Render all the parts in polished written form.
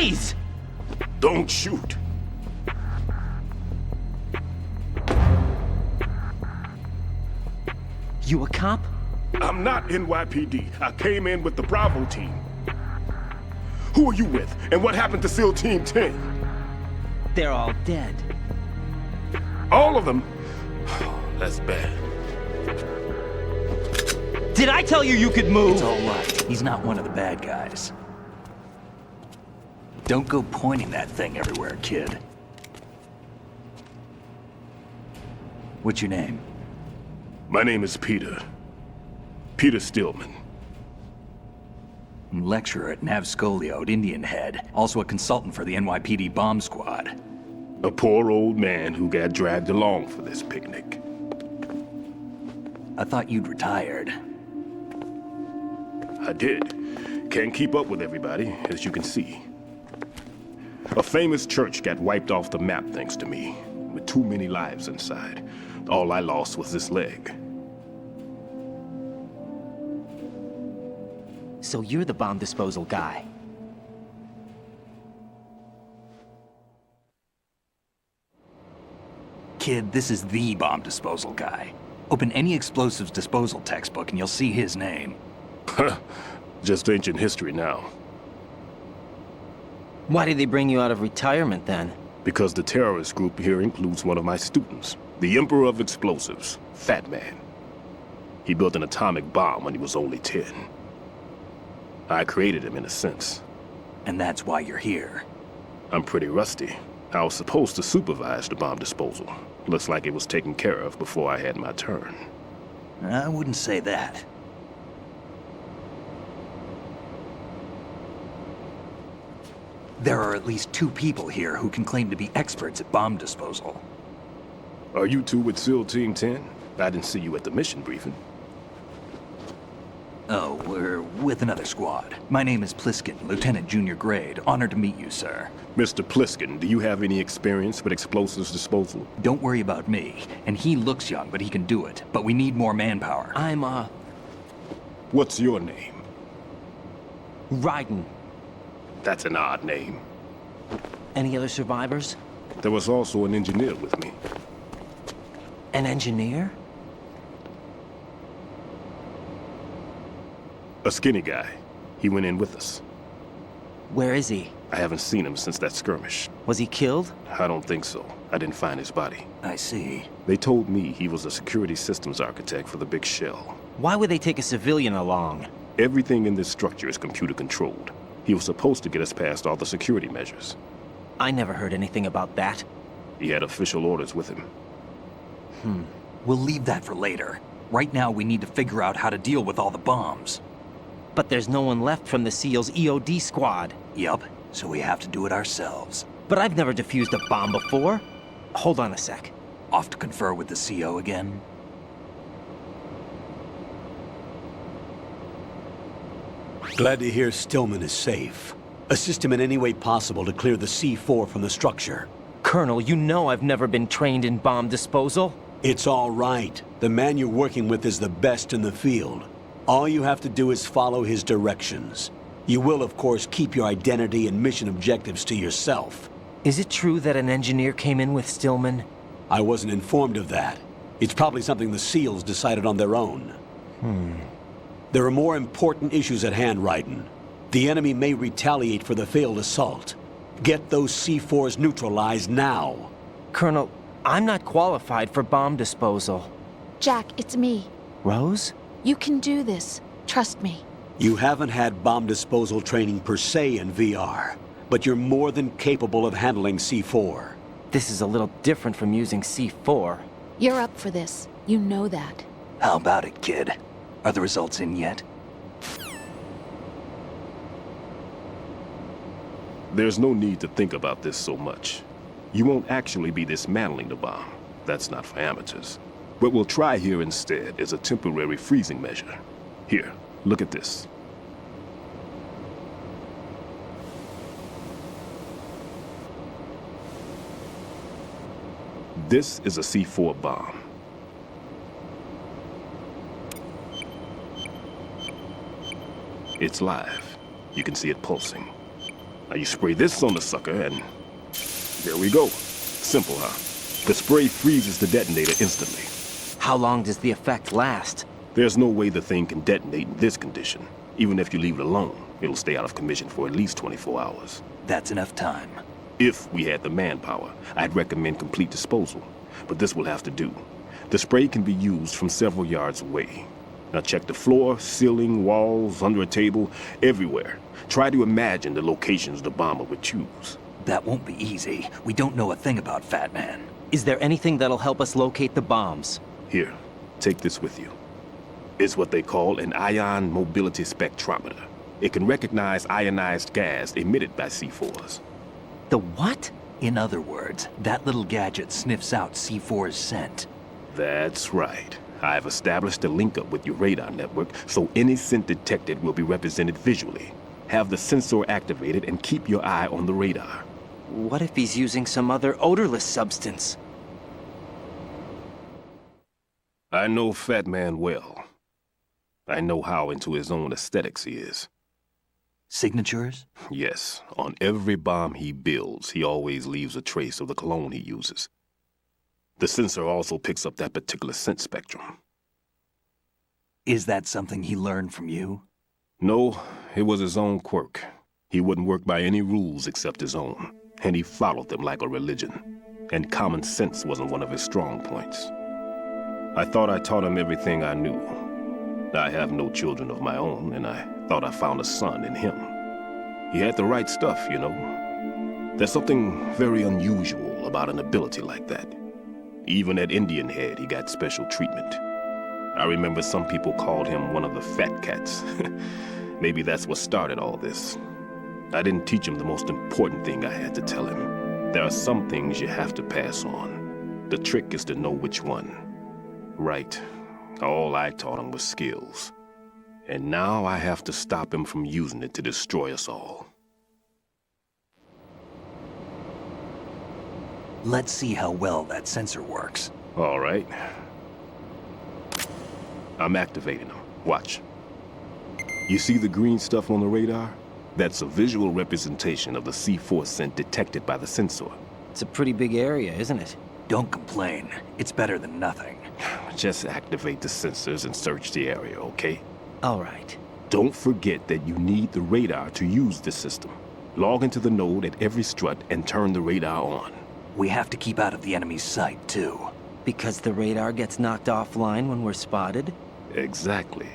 Freeze! Don't shoot. You a cop? I'm not NYPD. I came in with the Bravo team. Who are you with? And what happened to SEAL Team 10? They're all dead. All of them? That's bad. Did I tell you you could move? It's all right. He's not one of the bad guys. Don't go pointing that thing everywhere, kid. What's your name? My name is Peter. Peter Stillman. Lecturer at Navscolio at Indian Head. Also a consultant for the NYPD bomb squad. A poor old man who got dragged along for this picnic. I thought you'd retired. I did. Can't keep up with everybody, as you can see. A famous church got wiped off the map thanks to me, with too many lives inside. All I lost was this leg. So you're the bomb disposal guy. Kid, this is the bomb disposal guy. Open any explosives disposal textbook and you'll see his name. Just ancient history now. Why did they bring you out of retirement then? Because the terrorist group here includes one of my students, the Emperor of Explosives, Fat Man. He built an atomic bomb when he was only 10. I created him in a sense. And that's why you're here. I'm pretty rusty. I was supposed to supervise the bomb disposal. Looks like it was taken care of before I had my turn. I wouldn't say that. There are at least 2 people here who can claim to be experts at bomb disposal. Are you two with SEAL Team 10? I didn't see you at the mission briefing. Oh, we're with another squad. My name is Pliskin, Lieutenant Junior Grade. Honored to meet you, sir. Mr. Pliskin, do you have any experience with explosives disposal? Don't worry about me. And he looks young, but he can do it. But we need more manpower. I'm, What's your name? Raiden. That's an odd name. Any other survivors? There was also an engineer with me. An engineer? A skinny guy. He went in with us. Where is he? I haven't seen him since that skirmish. Was he killed? I don't think so. I didn't find his body. I see. They told me he was a security systems architect for the big shell. Why would they take a civilian along? Everything in this structure is computer controlled. He was supposed to get us past all the security measures. I never heard anything about that. He had official orders with him. We'll leave that for later. Right now, we need to figure out how to deal with all the bombs. But there's no one left from the SEAL's EOD squad. Yup, so we have to do it ourselves. But I've never defused a bomb before. Hold on a sec. Off to confer with the CO again? Glad to hear Stillman is safe. Assist him in any way possible to clear the C4 from the structure. Colonel, you know I've never been trained in bomb disposal. It's all right. The man you're working with is the best in the field. All you have to do is follow his directions. You will, of course, keep your identity and mission objectives to yourself. Is it true that an engineer came in with Stillman? I wasn't informed of that. It's probably something the SEALs decided on their own. There are more important issues at hand, Raiden. The enemy may retaliate for the failed assault. Get those C4s neutralized now. Colonel, I'm not qualified for bomb disposal. Jack, it's me. Rose? You can do this. Trust me. You haven't had bomb disposal training per se in VR, but you're more than capable of handling C4. This is a little different from using C4. You're up for this. You know that. How about it, kid? Are the results in yet? There's no need to think about this so much. You won't actually be dismantling the bomb. That's not for amateurs. What we'll try here instead is a temporary freezing measure. Here, look at this. This is a C4 bomb. It's live. You can see it pulsing. Now you spray this on the sucker and there we go. Simple, huh? The spray freezes the detonator instantly. How long does the effect last? There's no way the thing can detonate in this condition. Even if you leave it alone, it'll stay out of commission for at least 24 hours. That's enough time. If we had the manpower, I'd recommend complete disposal. But this will have to do. The spray can be used from several yards away. Now check the floor, ceiling, walls, under a table, everywhere. Try to imagine the locations the bomber would choose. That won't be easy. We don't know a thing about Fat Man. Is there anything that'll help us locate the bombs? Here, take this with you. It's what they call an ion mobility spectrometer. It can recognize ionized gas emitted by C4s. The what? In other words, that little gadget sniffs out C4's scent. That's right. I've established a link-up with your radar network, so any scent detected will be represented visually. Have the sensor activated and keep your eye on the radar. What if he's using some other odorless substance? I know Fat Man well. I know how into his own aesthetics he is. Signatures? Yes, on every bomb he builds, he always leaves a trace of the cologne he uses. The sensor also picks up that particular scent spectrum. Is that something he learned from you? No, it was his own quirk. He wouldn't work by any rules except his own, and he followed them like a religion. And common sense wasn't one of his strong points. I thought I taught him everything I knew. I have no children of my own, and I thought I found a son in him. He had the right stuff, you know. There's something very unusual about an ability like that. Even at Indian Head, he got special treatment. I remember some people called him one of the fat cats. Maybe that's what started all this. I didn't teach him the most important thing I had to tell him. There are some things you have to pass on. The trick is to know which one. Right. All I taught him was skills. And now I have to stop him from using it to destroy us all. Let's see how well that sensor works. All right. I'm activating them. Watch. You see the green stuff on the radar? That's a visual representation of the C4 scent detected by the sensor. It's a pretty big area, isn't it? Don't complain. It's better than nothing. Just activate the sensors and search the area, okay? All right. Don't forget that you need the radar to use this system. Log into the node at every strut and turn the radar on. We have to keep out of the enemy's sight, too. Because the radar gets knocked offline when we're spotted? Exactly.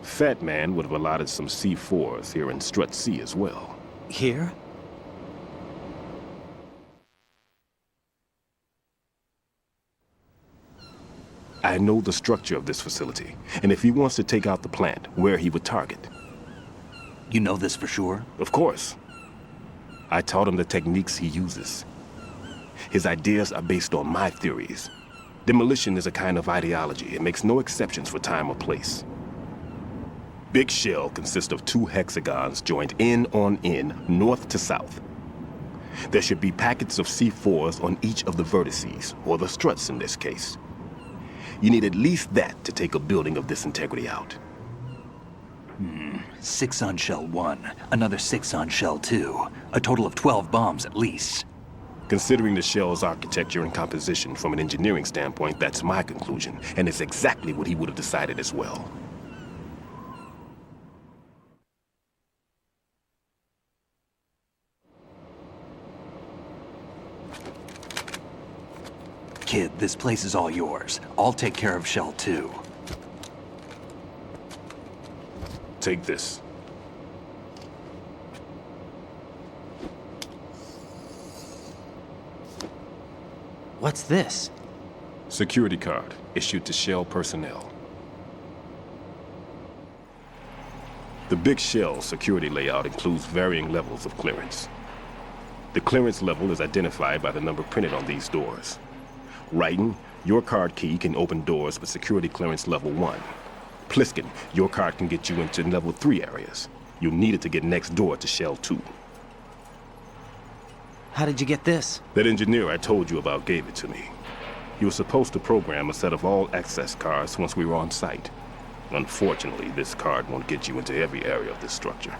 Fat Man would have allotted some C4s here in Strut C as well. Here? I know the structure of this facility, and if he wants to take out the plant, where he would target. You know this for sure? Of course. I taught him the techniques he uses. His ideas are based on my theories. Demolition is a kind of ideology. It makes no exceptions for time or place. Big shell consists of 2 hexagons joined end on end, north to south. There should be packets of C4s on each of the vertices, or the struts in this case. You need at least that to take a building of this integrity out. 6 on shell 1, another 6 on shell 2. A total of 12 bombs at least. Considering the shell's architecture and composition from an engineering standpoint, that's my conclusion, and it's exactly what he would have decided as well. Kid, this place is all yours. I'll take care of shell 2. Take this. What's this? Security card issued to Shell personnel. The Big Shell security layout includes varying levels of clearance. The clearance level is identified by the number printed on these doors. Raiden, your card key can open doors with security clearance level 1. Pliskin, your card can get you into level 3 areas. You'll need it to get next door to Shell 2. How did you get this? That engineer I told you about gave it to me. He was supposed to program a set of all access cards once we were on site. Unfortunately, this card won't get you into every area of this structure.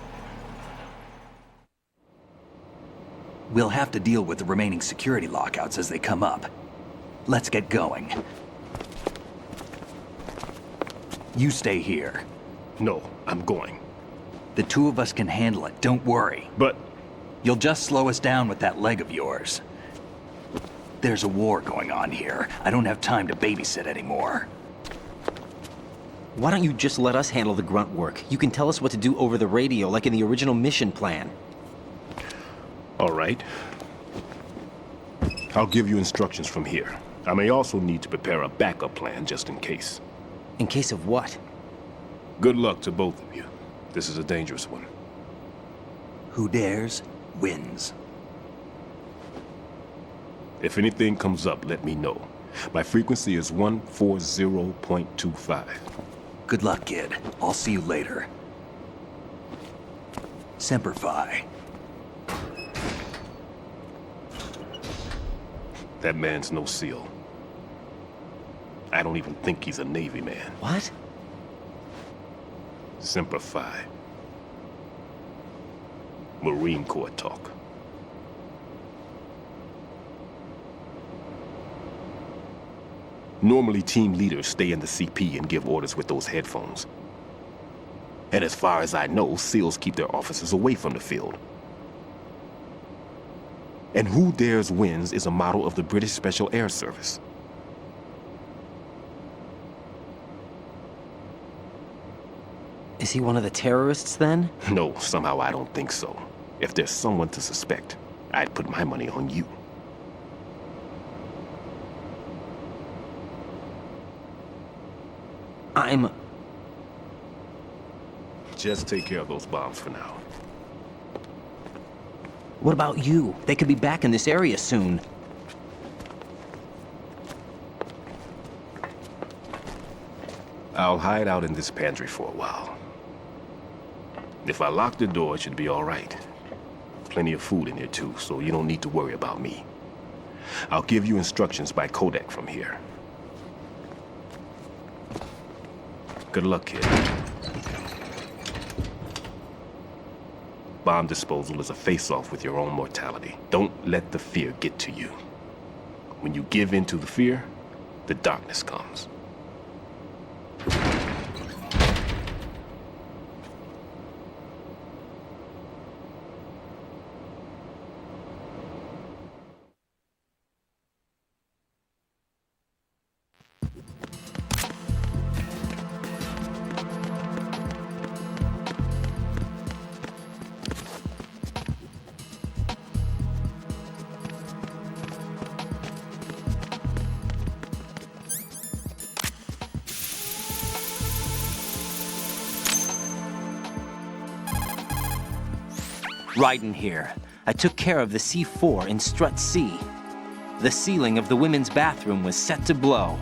We'll have to deal with the remaining security lockouts as they come up. Let's get going. You stay here. No, I'm going. The two of us can handle it, don't worry. But You'll just slow us down with that leg of yours. There's a war going on here. I don't have time to babysit anymore. Why don't you just let us handle the grunt work? You can tell us what to do over the radio, like in the original mission plan. all right. I'll give you instructions from here. I may also need to prepare a backup plan just in case. In case of what? Good luck to both of you. This is a dangerous one. Who dares, wins. If anything comes up, let me know. My frequency is 140.25. Good luck, kid. I'll see you later. Semper Fi. That man's no SEAL. I don't even think he's a Navy man. What? Semper Fi. Marine Corps talk. Normally, team leaders stay in the CP and give orders with those headphones. And as far as I know, SEALs keep their officers away from the field. And Who Dares Wins is a model of the British Special Air Service. Is he one of the terrorists then? No, somehow I don't think so. If there's someone to suspect, I'd put my money on you. Just take care of those bombs for now. What about you? They could be back in this area soon. I'll hide out in this pantry for a while. If I lock the door, it should be all right. Plenty of food in here too, so you don't need to worry about me. I'll give you instructions by codec from here. Good luck, kid. Bomb disposal is a face-off with your own mortality. Don't let the fear get to you. When you give in to the fear, the darkness comes. Raiden here. I took care of the C4 in Strut C. The ceiling of the women's bathroom was set to blow.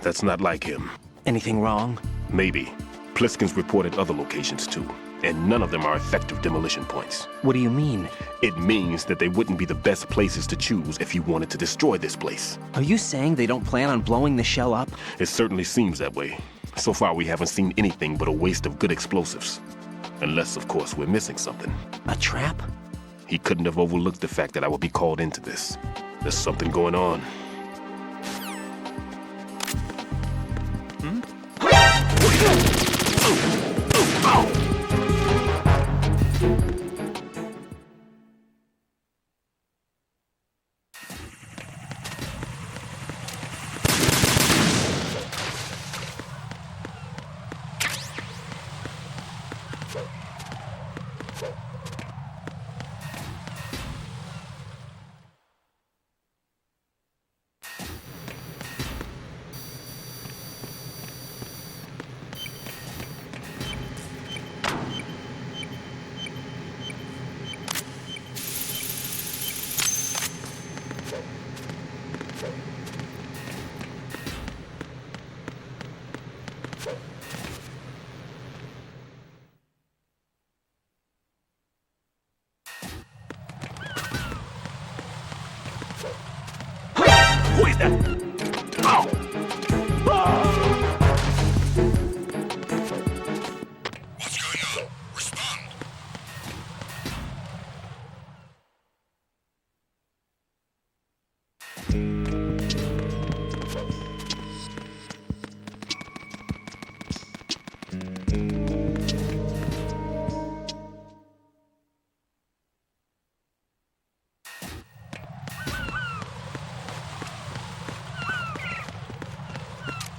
That's not like him. Anything wrong? Maybe. Pliskin's reported other locations too, and none of them are effective demolition points. What do you mean? It means that they wouldn't be the best places to choose if you wanted to destroy this place. Are you saying they don't plan on blowing the shell up? It certainly seems that way. So far, we haven't seen anything but a waste of good explosives. Unless, of course, we're missing something. A trap? He couldn't have overlooked the fact that I would be called into this. There's something going on.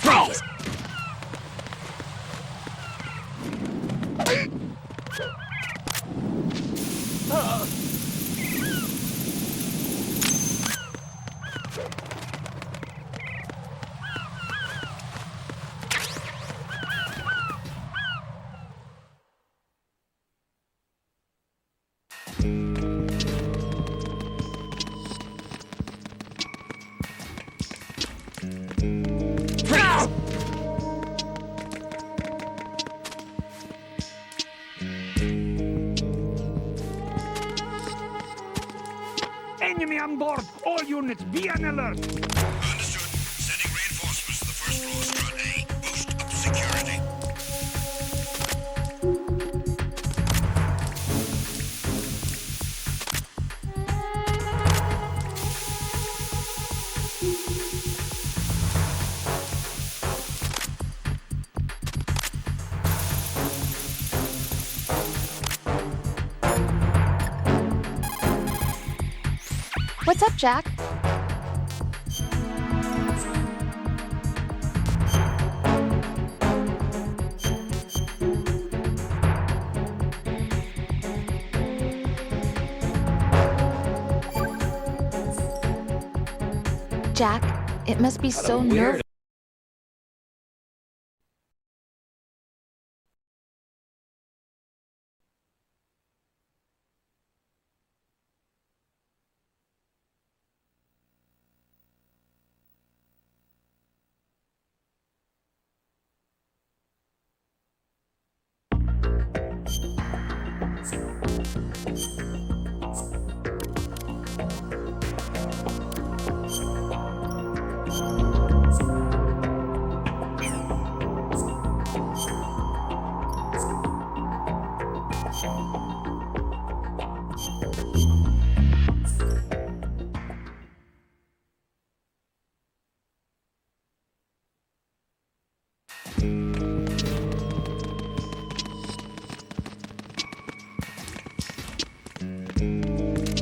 Freeze! Freeze! Enemy on board! All units, be on alert! Understood. Sending reinforcements to the first floor, Strut A. Boost up security. What's up, Jack? Jack, it must be so nerve.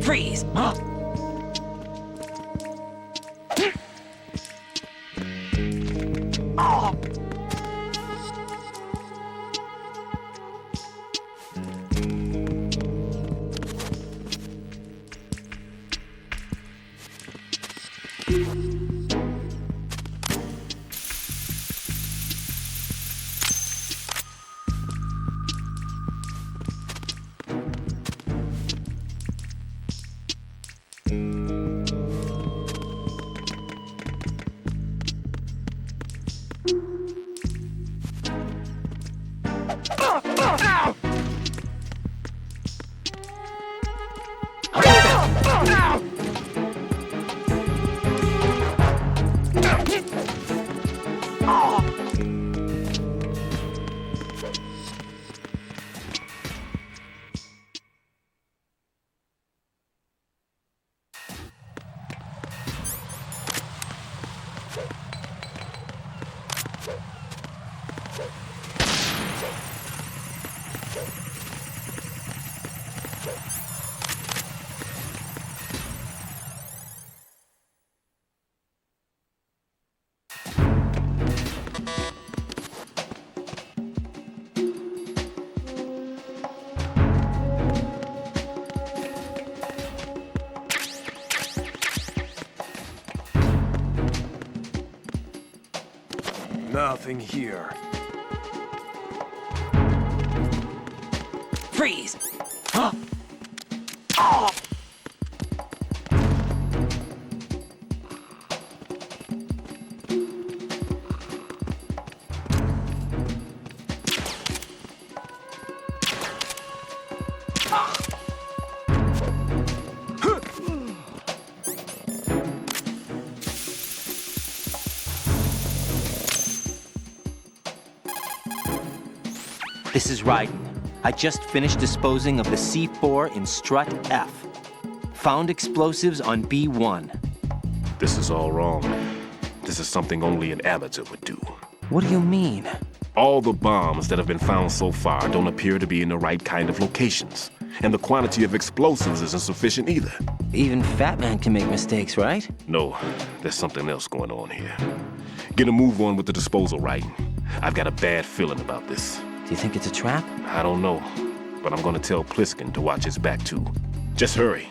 Freeze! Huh? Nothing here. Freeze! Huh? Oh! This is Raiden. I just finished disposing of the C4 in Strut F. Found explosives on B1. This is all wrong. This is something only an amateur would do. What do you mean? All the bombs that have been found so far don't appear to be in the right kind of locations. And the quantity of explosives isn't sufficient either. Even Fat Man can make mistakes, right? No, there's something else going on here. Get a move on with the disposal, Raiden. I've got a bad feeling about this. Do you think it's a trap? I don't know, but I'm gonna tell Pliskin to watch his back too. Just hurry.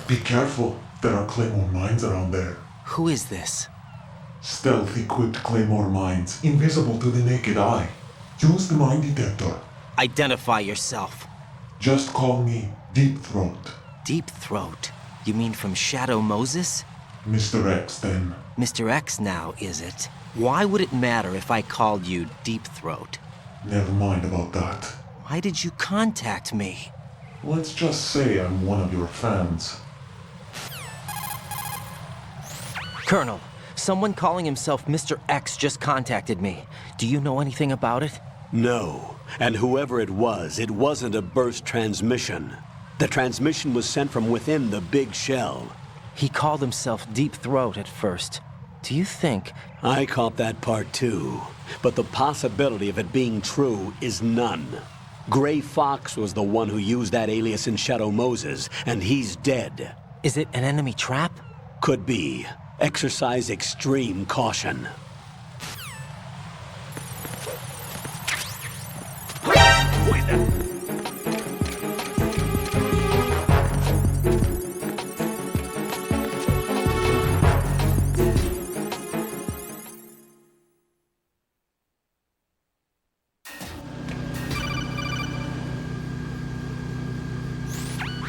Be careful, there are claymore mines around there. Who is this? Stealth-equipped claymore mines, invisible to the naked eye. Use the mine detector. Identify yourself. Just call me Deep Throat. Deep Throat? You mean from Shadow Moses? Mr. X, then. Mr. X now, is it? Why would it matter if I called you Deep Throat? Never mind about that. Why did you contact me? Let's just say I'm one of your fans. Colonel, someone calling himself Mr. X just contacted me. Do you know anything about it? No. And whoever it wasn't a burst transmission. The transmission was sent from within the big shell. He called himself Deep Throat at first. Do you think... I caught that part too. But the possibility of it being true is none. Gray Fox was the one who used that alias in Shadow Moses, and he's dead. Is it an enemy trap? Could be. Exercise extreme caution.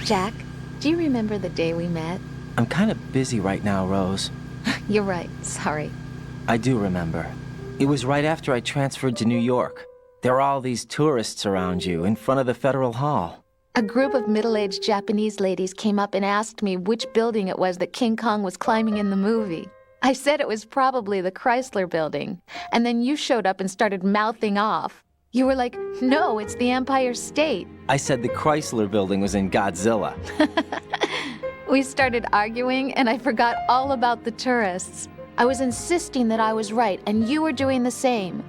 Jack, do you remember the day we met? I'm kind of busy right now, Rose. You're right, sorry. I do remember. It was right after I transferred to New York. There are all these tourists around you in front of the Federal Hall. A group of middle-aged Japanese ladies came up and asked me which building it was that King Kong was climbing in the movie. I said it was probably the Chrysler Building, and then you showed up and started mouthing off. You were like, no, it's the Empire State. I said the Chrysler Building was in Godzilla. We started arguing, and I forgot all about the tourists. I was insisting that I was right, and you were doing the same.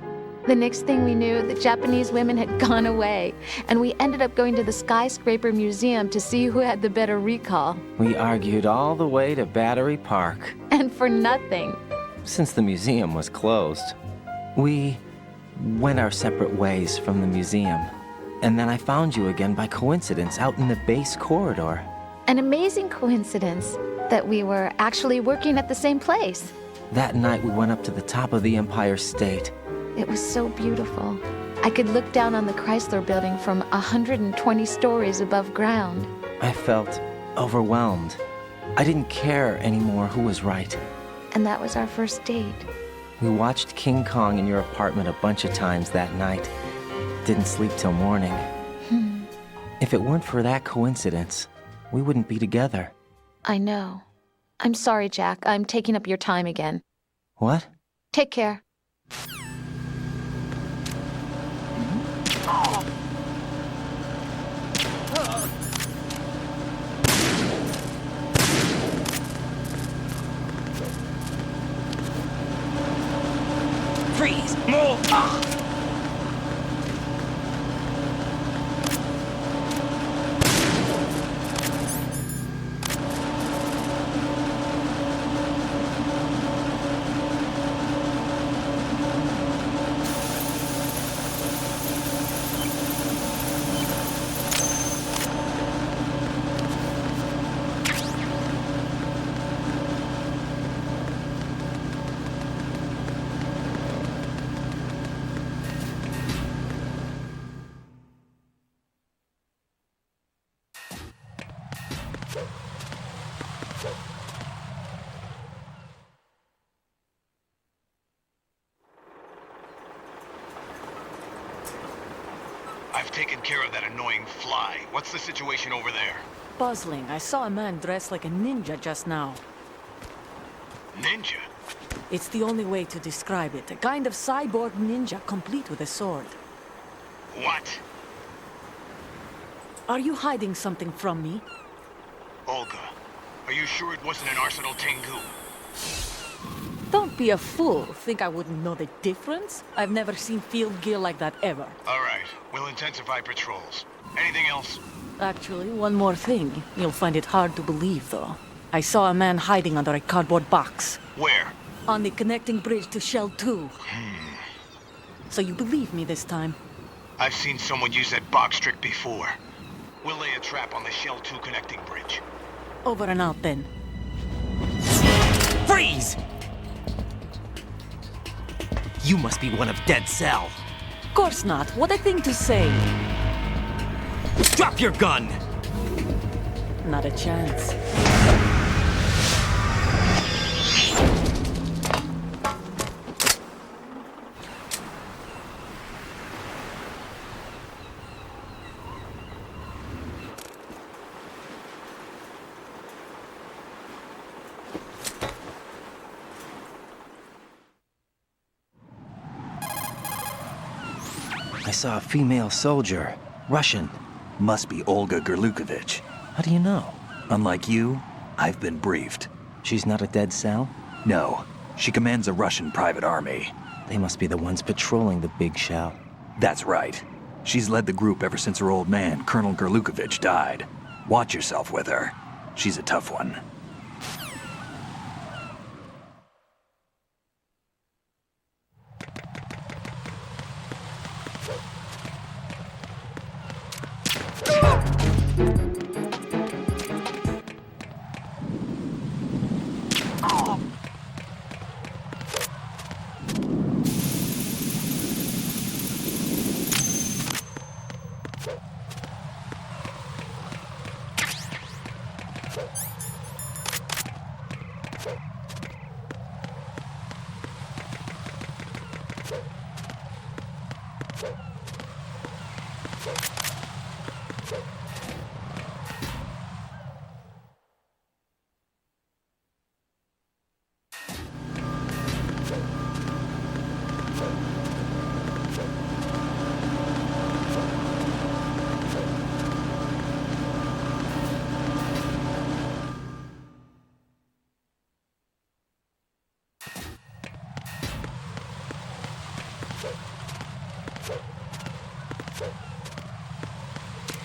The next thing we knew, the Japanese women had gone away, and we ended up going to the Skyscraper Museum to see who had the better recall. We argued all the way to Battery Park. And for nothing. Since the museum was closed, we went our separate ways from the museum. And then I found you again by coincidence out in the base corridor. An amazing coincidence that we were actually working at the same place. That night we went up to the top of the Empire State. It was so beautiful. I could look down on the Chrysler Building from 120 stories above ground. I felt overwhelmed. I didn't care anymore who was right. And that was our first date. We watched King Kong in your apartment a bunch of times that night. Didn't sleep till morning. If it weren't for that coincidence, we wouldn't be together. I know. I'm sorry, Jack. I'm taking up your time again. What? Take care. Freeze! Move! Ah! taken care of that annoying fly. What's the situation over there? Puzzling. I saw a man dressed like a ninja just now. Ninja? It's the only way to describe it. A kind of cyborg ninja, complete with a sword. What? Are you hiding something from me? Olga, are you sure it wasn't an Arsenal Tengu? Don't be a fool. Think I wouldn't know the difference? I've never seen field gear like that ever. All right, we'll intensify patrols. Anything else? Actually, one more thing. You'll find it hard to believe, though. I saw a man hiding under a cardboard box. Where? On the connecting bridge to Shell 2. So you believe me this time? I've seen someone use that box trick before. We'll lay a trap on the Shell 2 connecting bridge. Over and out, then. Freeze! You must be one of Dead Cell. Of course not. What a thing to say. Drop your gun! Not a chance. I saw a female soldier. Russian. Must be Olga Gerlukovich. How do you know? Unlike you, I've been briefed. She's not a Dead Cell? No, she commands a Russian private army. They must be the ones patrolling the big shell. That's right. She's led the group ever since her old man, Colonel Gerlukovich, died. Watch yourself with her. She's a tough one.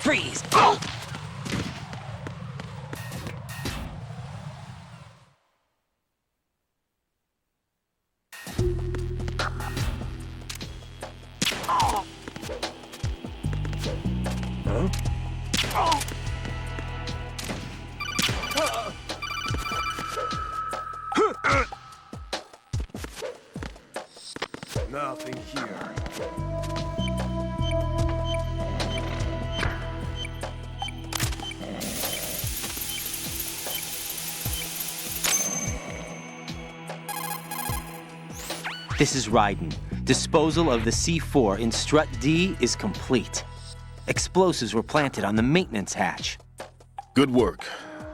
Freeze! Nothing here. This is Raiden. Disposal of the C4 in Strut D is complete. Explosives were planted on the maintenance hatch. Good work.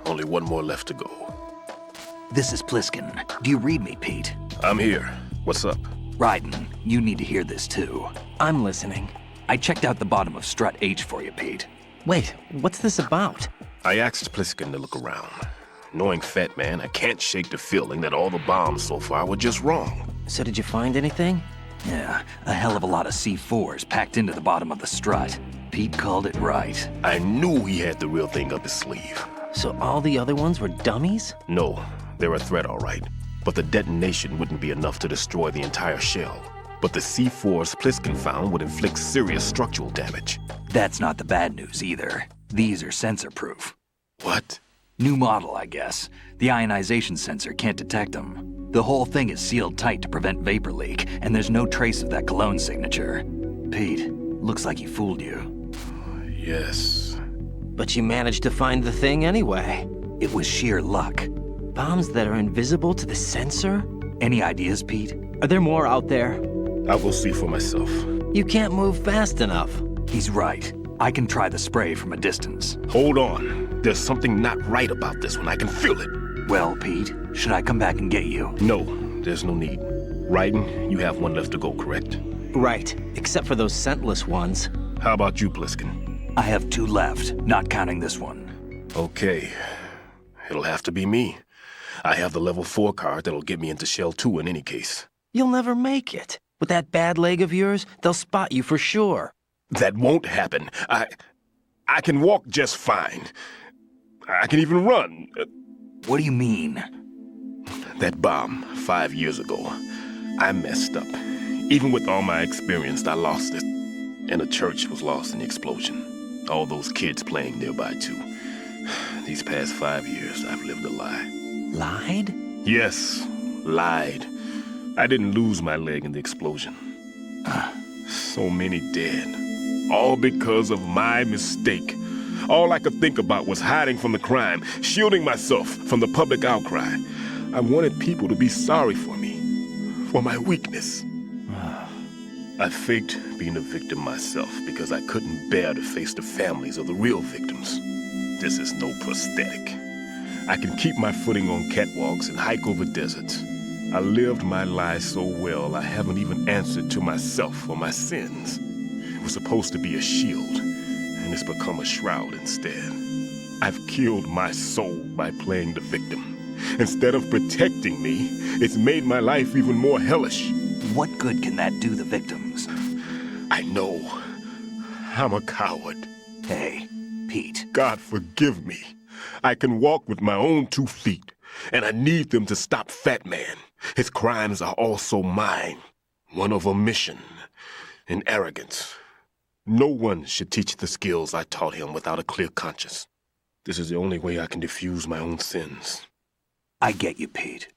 Only one more left to go. This is Pliskin. Do you read me, Pete? I'm here. What's up? Raiden, you need to hear this too. I'm listening. I checked out the bottom of Strut H for you, Pete. Wait, what's this about? I asked Pliskin to look around. Knowing Fat Man, I can't shake the feeling that all the bombs so far were just wrong. So did you find anything? Yeah, a hell of a lot of C4s packed into the bottom of the strut. Pete called it right. I knew he had the real thing up his sleeve. So all the other ones were dummies? No, they're a threat, all right. But the detonation wouldn't be enough to destroy the entire shell. But the C4s Pliskin found would inflict serious structural damage. That's not the bad news either. These are sensor-proof. What? New model, I guess. The ionization sensor can't detect them. The whole thing is sealed tight to prevent vapor leak, and there's no trace of that cologne signature. Pete, looks like he fooled you. Yes. But you managed to find the thing anyway. It was sheer luck. Bombs that are invisible to the sensor? Any ideas, Pete? Are there more out there? I'll go see for myself. You can't move fast enough. He's right. I can try the spray from a distance. Hold on. There's something not right about this one. I can feel it. Well, Pete, should I come back and get you? No, there's no need. Raiden, you have one left to go, correct? Right, except for those scentless ones. How about you, Pliskin? I have 2 left, not counting this one. Okay. It'll have to be me. I have the level 4 card that'll get me into Shell 2 in any case. You'll never make it. With that bad leg of yours, they'll spot you for sure. That won't happen. I can walk just fine. I can even run. What do you mean? That bomb 5 years ago, I messed up. Even with all my experience, I lost it. And the church was lost in the explosion. All those kids playing nearby, too. These past 5 years, I've lived a lie. Lied? Yes, lied. I didn't lose my leg in the explosion. So many dead. All because of my mistake. All I could think about was hiding from the crime, shielding myself from the public outcry. I wanted people to be sorry for me, for my weakness. I faked being a victim myself because I couldn't bear to face the families of the real victims. This is no prosthetic. I can keep my footing on catwalks and hike over deserts. I lived my lie so well I haven't even answered to myself for my sins. It was supposed to be a shield, and it's become a shroud instead. I've killed my soul by playing the victim. Instead of protecting me, it's made my life even more hellish. What good can that do the victims? I know. I'm a coward. Hey, Pete. God forgive me. I can walk with my own 2 feet, and I need them to stop Fat Man. His crimes are also mine. One of omission and arrogance. No one should teach the skills I taught him without a clear conscience. This is the only way I can diffuse my own sins. I get you, Pete.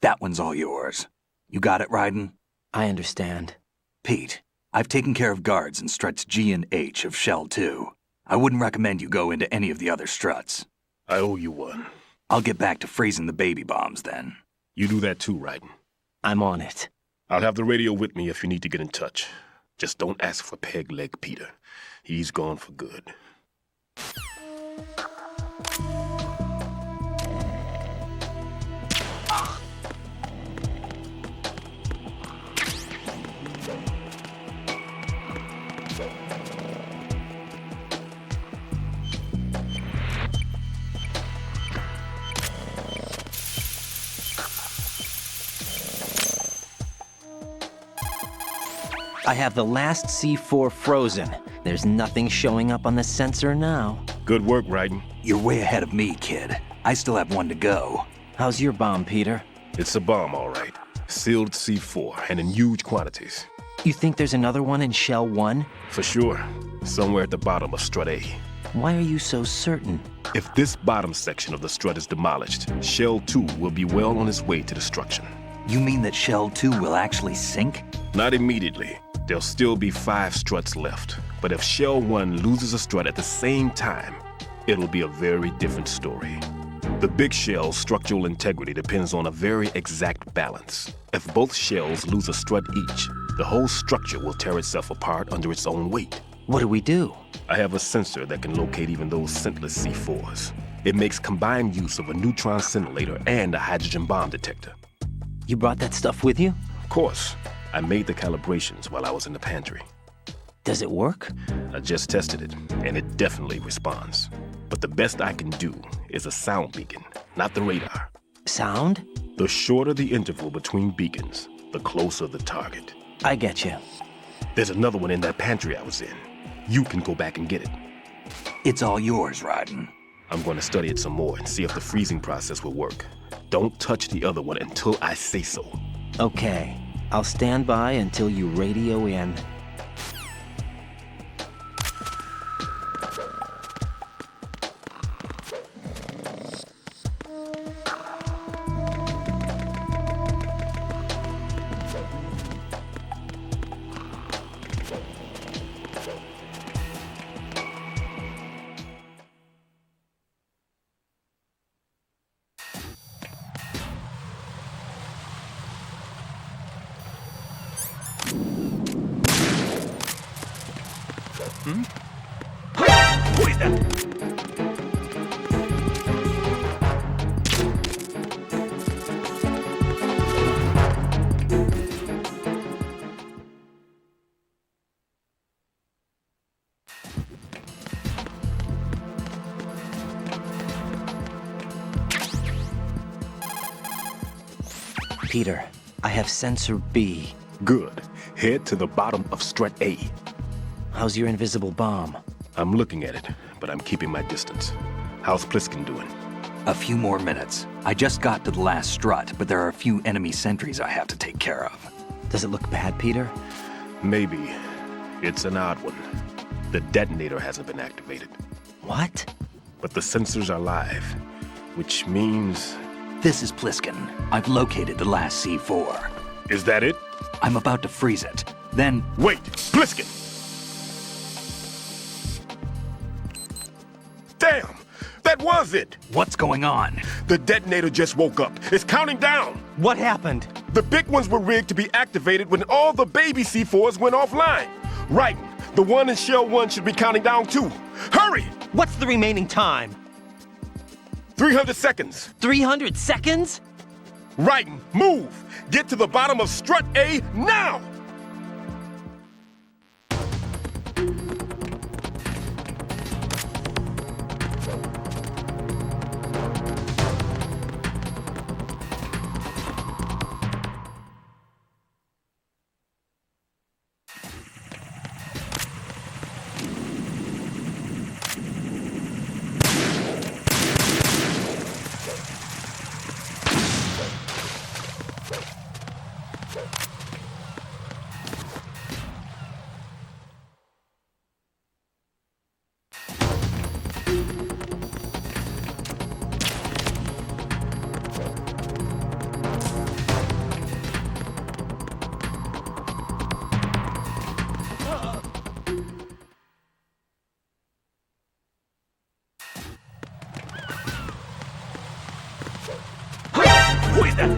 That one's all yours. You got it, Raiden? I understand. Pete, I've taken care of guards in struts G and H of Shell 2. I wouldn't recommend you go into any of the other struts. I owe you one. I'll get back to freezing the baby bombs then. You do that too, Raiden. I'm on it. I'll have the radio with me if you need to get in touch. Just don't ask for Peg Leg Peter. He's gone for good. I have the last C4 frozen. There's nothing showing up on the sensor now. Good work, Raiden. You're way ahead of me, kid. I still have 1 to go. How's your bomb, Peter? It's a bomb, all right. Sealed C4, and in huge quantities. You think there's another one in Shell 1? For sure. Somewhere at the bottom of Strut A. Why are you so certain? If this bottom section of the strut is demolished, Shell 2 will be well on its way to destruction. You mean that Shell 2 will actually sink? Not immediately. There'll still be 5 struts left. But if Shell 1 loses a strut at the same time, it'll be a very different story. The big shell's structural integrity depends on a very exact balance. If both shells lose a strut each, the whole structure will tear itself apart under its own weight. What do we do? I have a sensor that can locate even those scentless C4s. It makes combined use of a neutron scintillator and a hydrogen bomb detector. You brought that stuff with you? Of course. I made the calibrations while I was in the pantry. Does it work? I just tested it, and it definitely responds. But the best I can do is a sound beacon, not the radar. Sound? The shorter the interval between beacons, the closer the target. I get you. There's another one in that pantry I was in. You can go back and get it. It's all yours, Raiden. I'm going to study it some more and see if the freezing process will work. Don't touch the other one until I say so. Okay. I'll stand by until you radio in. Who is that? Peter, I have sensor B. Good. Head to the bottom of strut A. How's your invisible bomb? I'm looking at it, but I'm keeping my distance. How's Pliskin doing? A few more minutes. I just got to the last strut, but there are a few enemy sentries I have to take care of. Does it look bad, Peter? Maybe. It's an odd one. The detonator hasn't been activated. What? But the sensors are live, which means... This is Pliskin. I've located the last C4. Is that it? I'm about to freeze it. Then... Wait! Pliskin! Damn! That was it! What's going on? The detonator just woke up. It's counting down! What happened? The big ones were rigged to be activated when all the baby C4s went offline. Right. The one in Shell 1 should be counting down too. Hurry! What's the remaining time? 300 seconds. 300 seconds? Right. Move! Get to the bottom of strut A now! Who is that?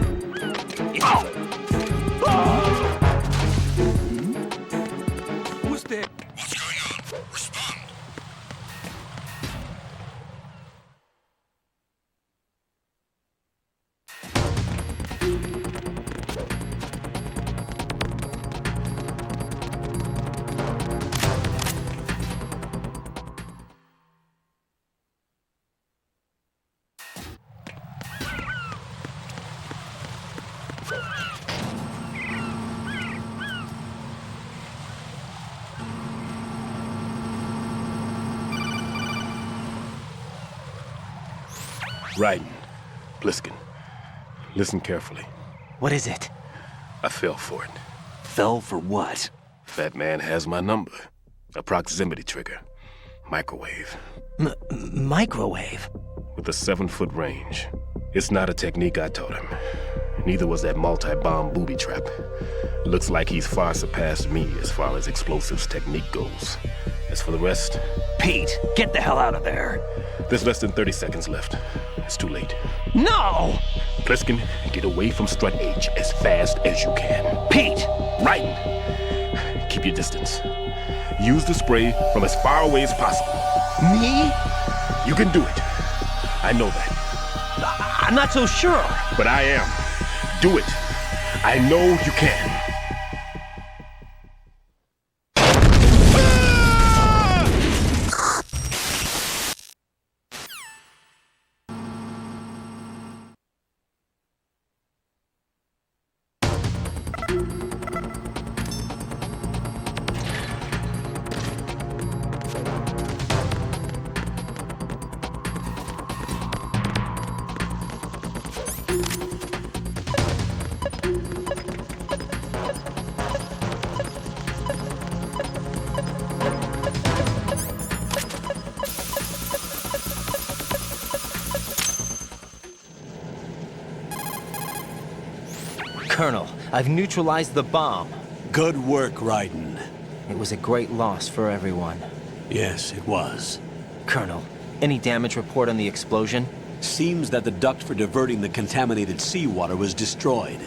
Ow! Who's there? What's going on? Respond. Right. Pliskin. Listen carefully. What is it? I fell for it. Fell for what? Fat man has my number. A proximity trigger. Microwave. Microwave? With a 7-foot range. It's not a technique I taught him. Neither was that multi-bomb booby trap. Looks like he's far surpassed me as far as explosives technique goes. As for the rest... Pete, get the hell out of there. There's less than 30 seconds left. It's too late. No! Pliskin, get away from strut H as fast as you can. Pete! Right! Keep your distance. Use the spray from as far away as possible. Me? You can do it. I know that. I'm not so sure. But I am. Do it. I know you can. Colonel, I've neutralized the bomb. Good work, Raiden. It was a great loss for everyone. Yes, it was. Colonel, any damage report on the explosion? Seems that the duct for diverting the contaminated seawater was destroyed,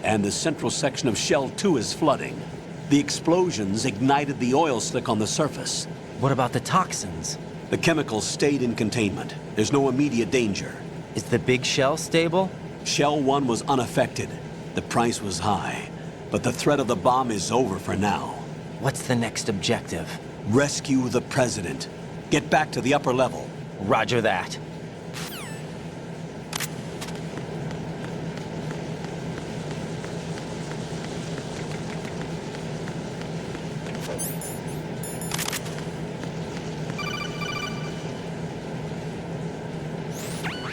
and the central section of Shell 2 is flooding. The explosions ignited the oil slick on the surface. What about the toxins? The chemicals stayed in containment. There's no immediate danger. Is the big shell stable? Shell 1 was unaffected. The price was high, but the threat of the bomb is over for now. What's the next objective? Rescue the President. Get back to the upper level. Roger that.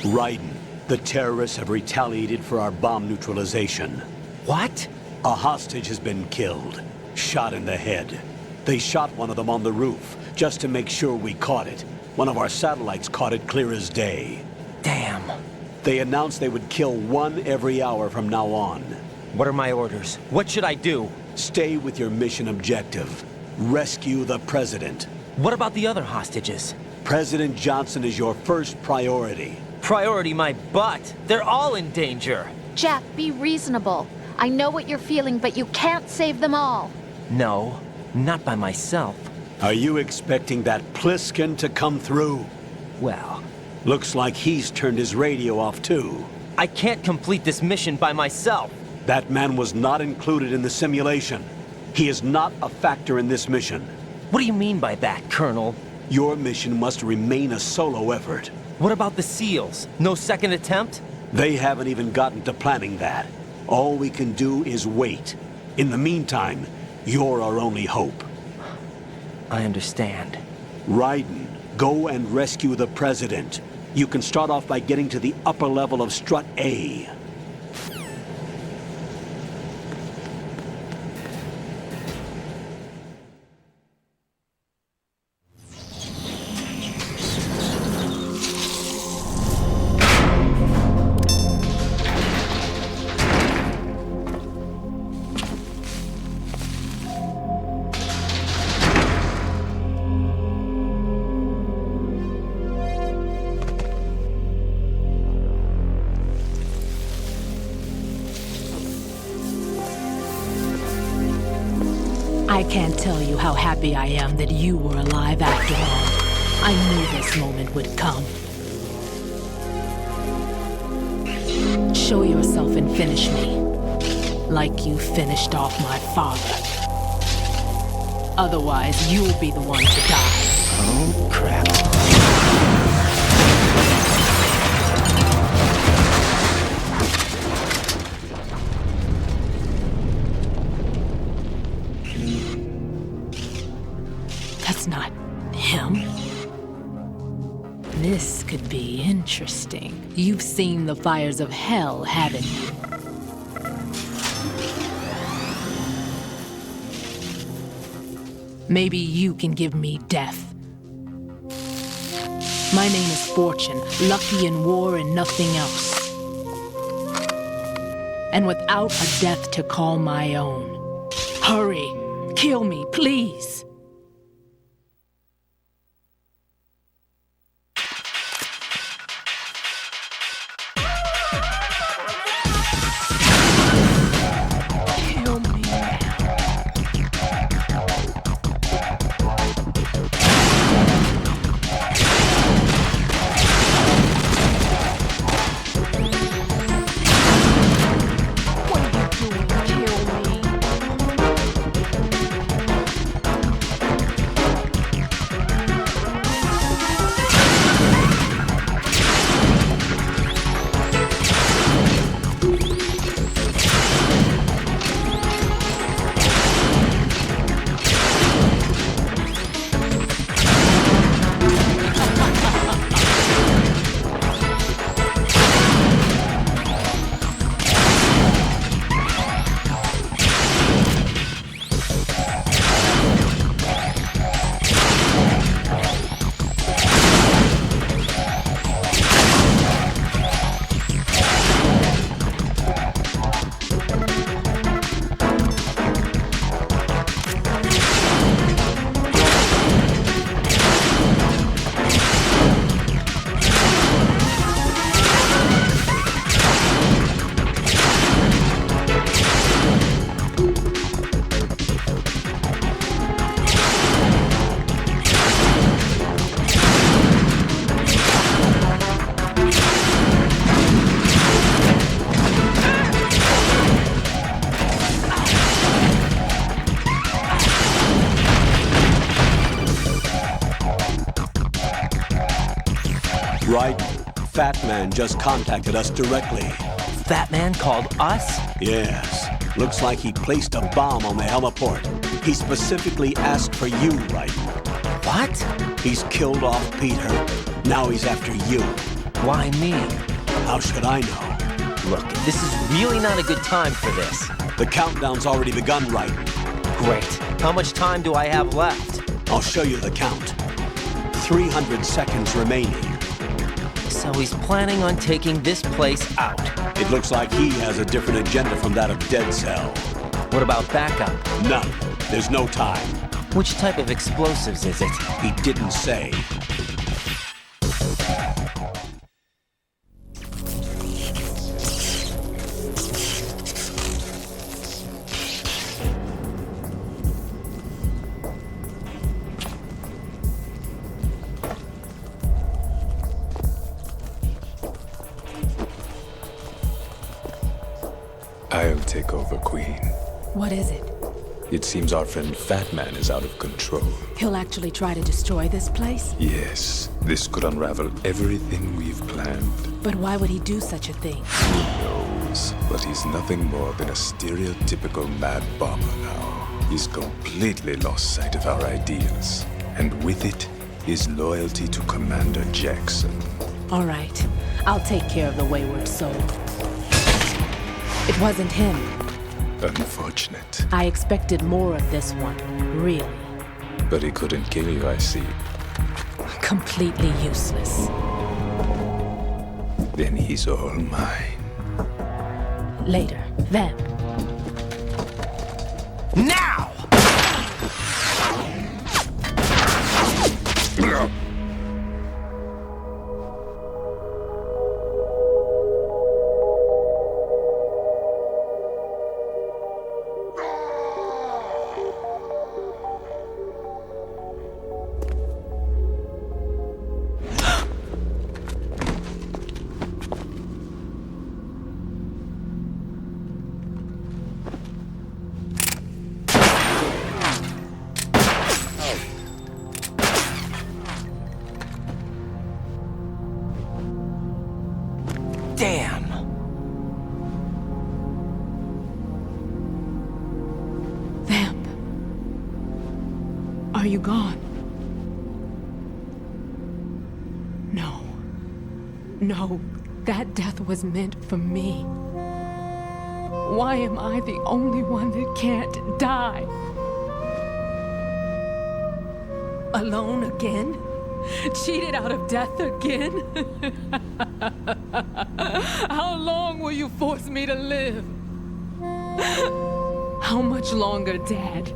Raiden, the terrorists have retaliated for our bomb neutralization. What? A hostage has been killed, shot in the head. They shot one of them on the roof, just to make sure we caught it. One of our satellites caught it clear as day. Damn. They announced they would kill one every hour from now on. What are my orders? What should I do? Stay with your mission objective. Rescue the President. What about the other hostages? President Johnson is your first priority. Priority my butt. They're all in danger. Jack, be reasonable. I know what you're feeling, but you can't save them all. No, not by myself. Are you expecting that Pliskin to come through? Well, Looks like he's turned his radio off too. I can't complete this mission by myself. That man was not included in the simulation. He is not a factor in this mission. What do you mean by that, Colonel? Your mission must remain a solo effort. What about the SEALs? No second attempt? They haven't even gotten to planning that. All we can do is wait. In the meantime, you're our only hope. I understand. Raiden, go and rescue the President. You can start off by getting to the upper level of Strut A. I can't tell you how happy I am that you were alive after all. I knew this moment would come. Show yourself and finish me. Like you finished off my father. Otherwise, you'll be the one to die. Oh, crap. That's not him. This could be interesting. You've seen the fires of hell, haven't you? Maybe you can give me death. My name is Fortune, lucky in war and nothing else. And without a death to call my own. Hurry, kill me, please. Right. Fat Man just contacted us directly. Fat Man called us? Yes. Looks like he placed a bomb on the heliport. He specifically asked for you, right? What? He's killed off Peter. Now he's after you. Why me? How should I know? Look, this is really not a good time for this. The countdown's already begun, right? Great. How much time do I have left? I'll show you the count. 300 seconds remaining. So he's planning on taking this place out. It looks like he has a different agenda from that of Dead Cell. What about backup? None. There's no time. Which type of explosives is it? He didn't say. I'll take over, Queen. What is it? It seems our friend Fat Man is out of control. He'll actually try to destroy this place? Yes, this could unravel everything we've planned. But why would he do such a thing? Who knows? But he's nothing more than a stereotypical mad bomber now. He's completely lost sight of our ideas. And with it, his loyalty to Commander Jackson. All right. I'll take care of the wayward soul. It wasn't him. Unfortunate. I expected more of this one, really. But he couldn't kill you, I see. Completely useless. Then he's all mine. Later. Then. Now! Damn! Vamp. Are you gone? No. No, that death was meant for me. Why am I the only one that can't die? Alone again? Cheated out of death again? How long will you force me to live? How much longer, Dad?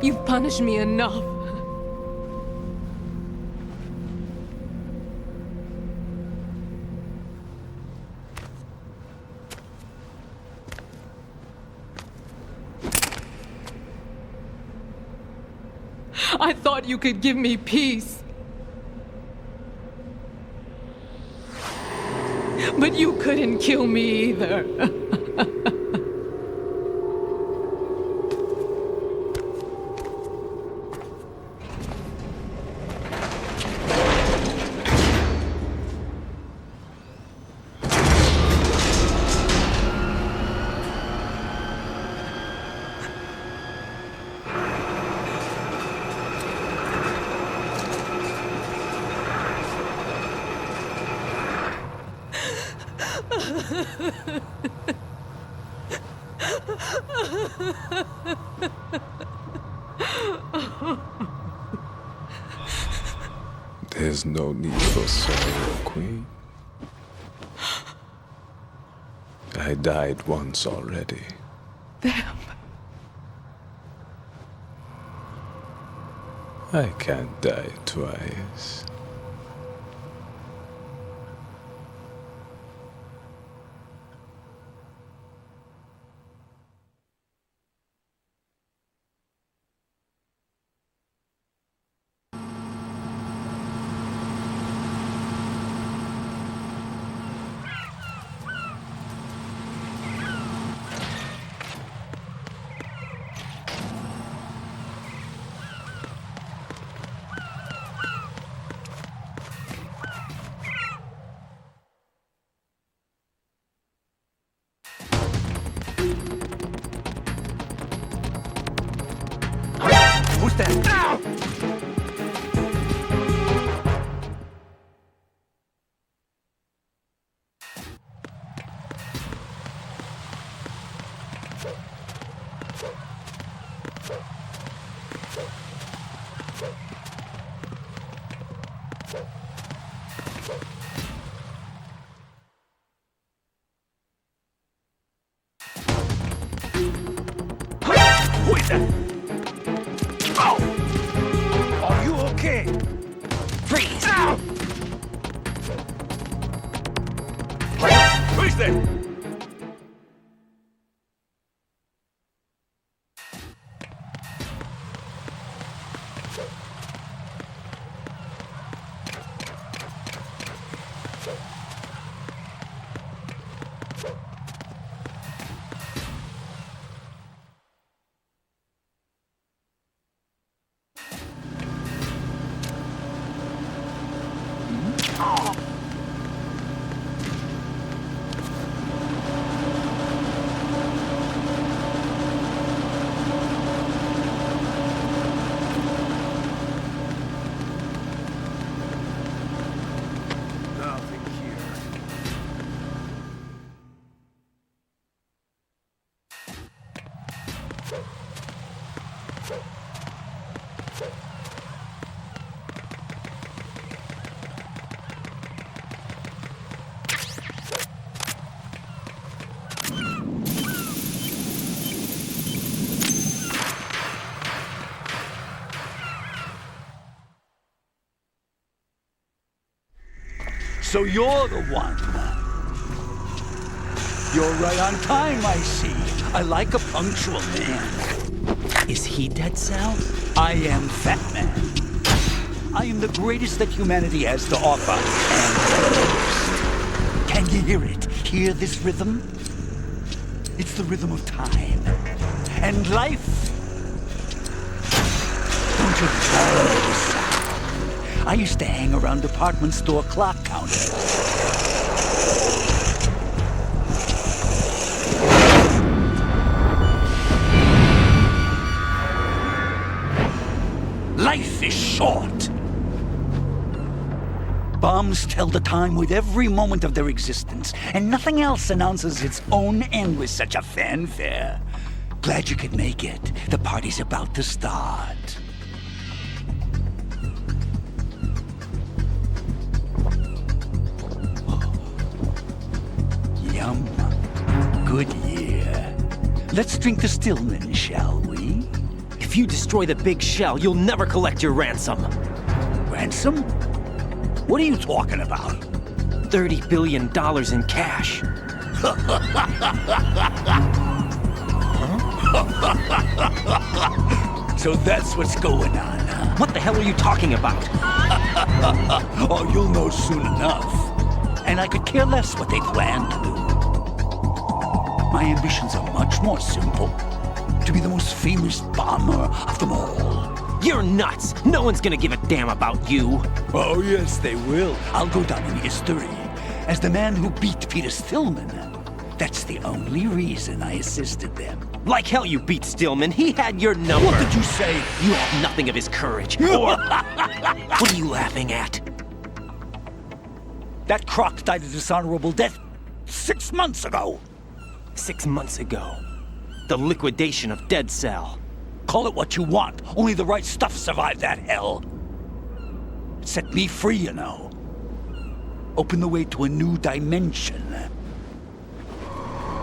You've punished me enough. I thought you could give me peace. But you couldn't kill me either. There's no need for sorrow, Queen. I died once already. Vamp. I can't die twice. that? Ow! Who is that? Ow! Are you okay? Freeze! Ow! Who is that? Nothing here. So you're the one. You're right on time, I see. I like a punctual man. Is he Dead Cell? I am Fat Man. I am the greatest that humanity has to offer, and can you hear it? Hear this rhythm? It's the rhythm of time and life. Don't you love this sound? I used to hang around department store clock counters. Life is short. Bombs tell the time with every moment of their existence, and nothing else announces its own end with such a fanfare. Glad you could make it. The party's about to start. Yum. Good year. Let's drink to Stillman, shall we? If you destroy the big shell, you'll never collect your ransom. Ransom? What are you talking about? $30 billion in cash. So that's what's going on, huh? What the hell are you talking about? Oh, you'll know soon enough. And I could care less what they plan to do. My ambitions are much more simple. To be the most famous bomber of them all. You're nuts! No one's gonna give a damn about you. Oh, yes, they will. I'll go down in history as the man who beat Peter Stillman. That's the only reason I assisted them. Like hell you beat Stillman. He had your number. What did you say? You have nothing of his courage. Or... What are you laughing at? That croc died a dishonorable death 6 months ago. 6 months ago. The liquidation of Dead Cell. Call it what you want. Only the right stuff survived that hell. It set me free, you know. Opened the way to a new dimension.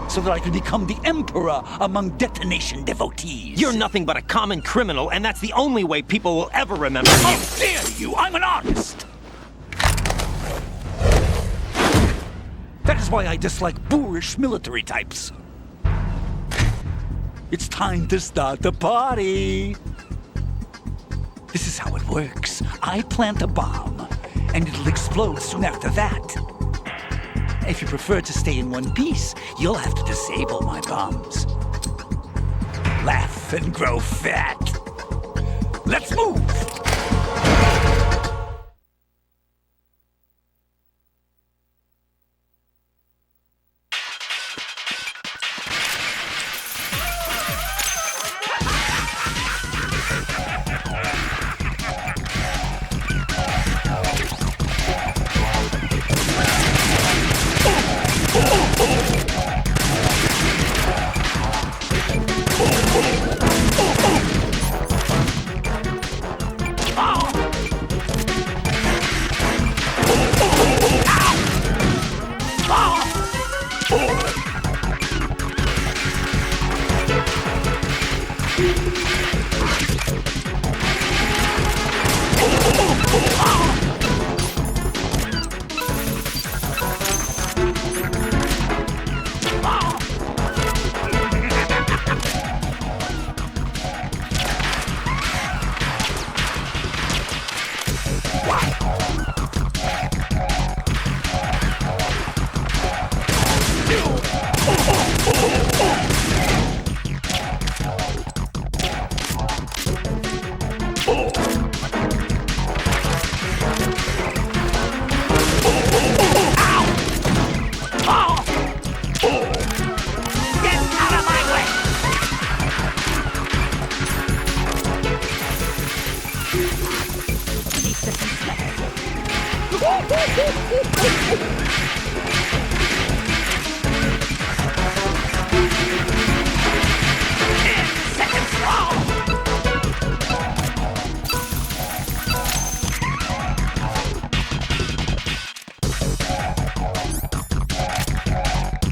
So that I could become the Emperor among detonation devotees. You're nothing but a common criminal, and that's the only way people will ever remember you. How dare you! I'm an artist! That is why I dislike boorish military types. It's time to start the party. This is how it works. I plant a bomb, and it'll explode soon after that. If you prefer to stay in one piece, you'll have to disable my bombs. Laugh and grow fat. Let's move!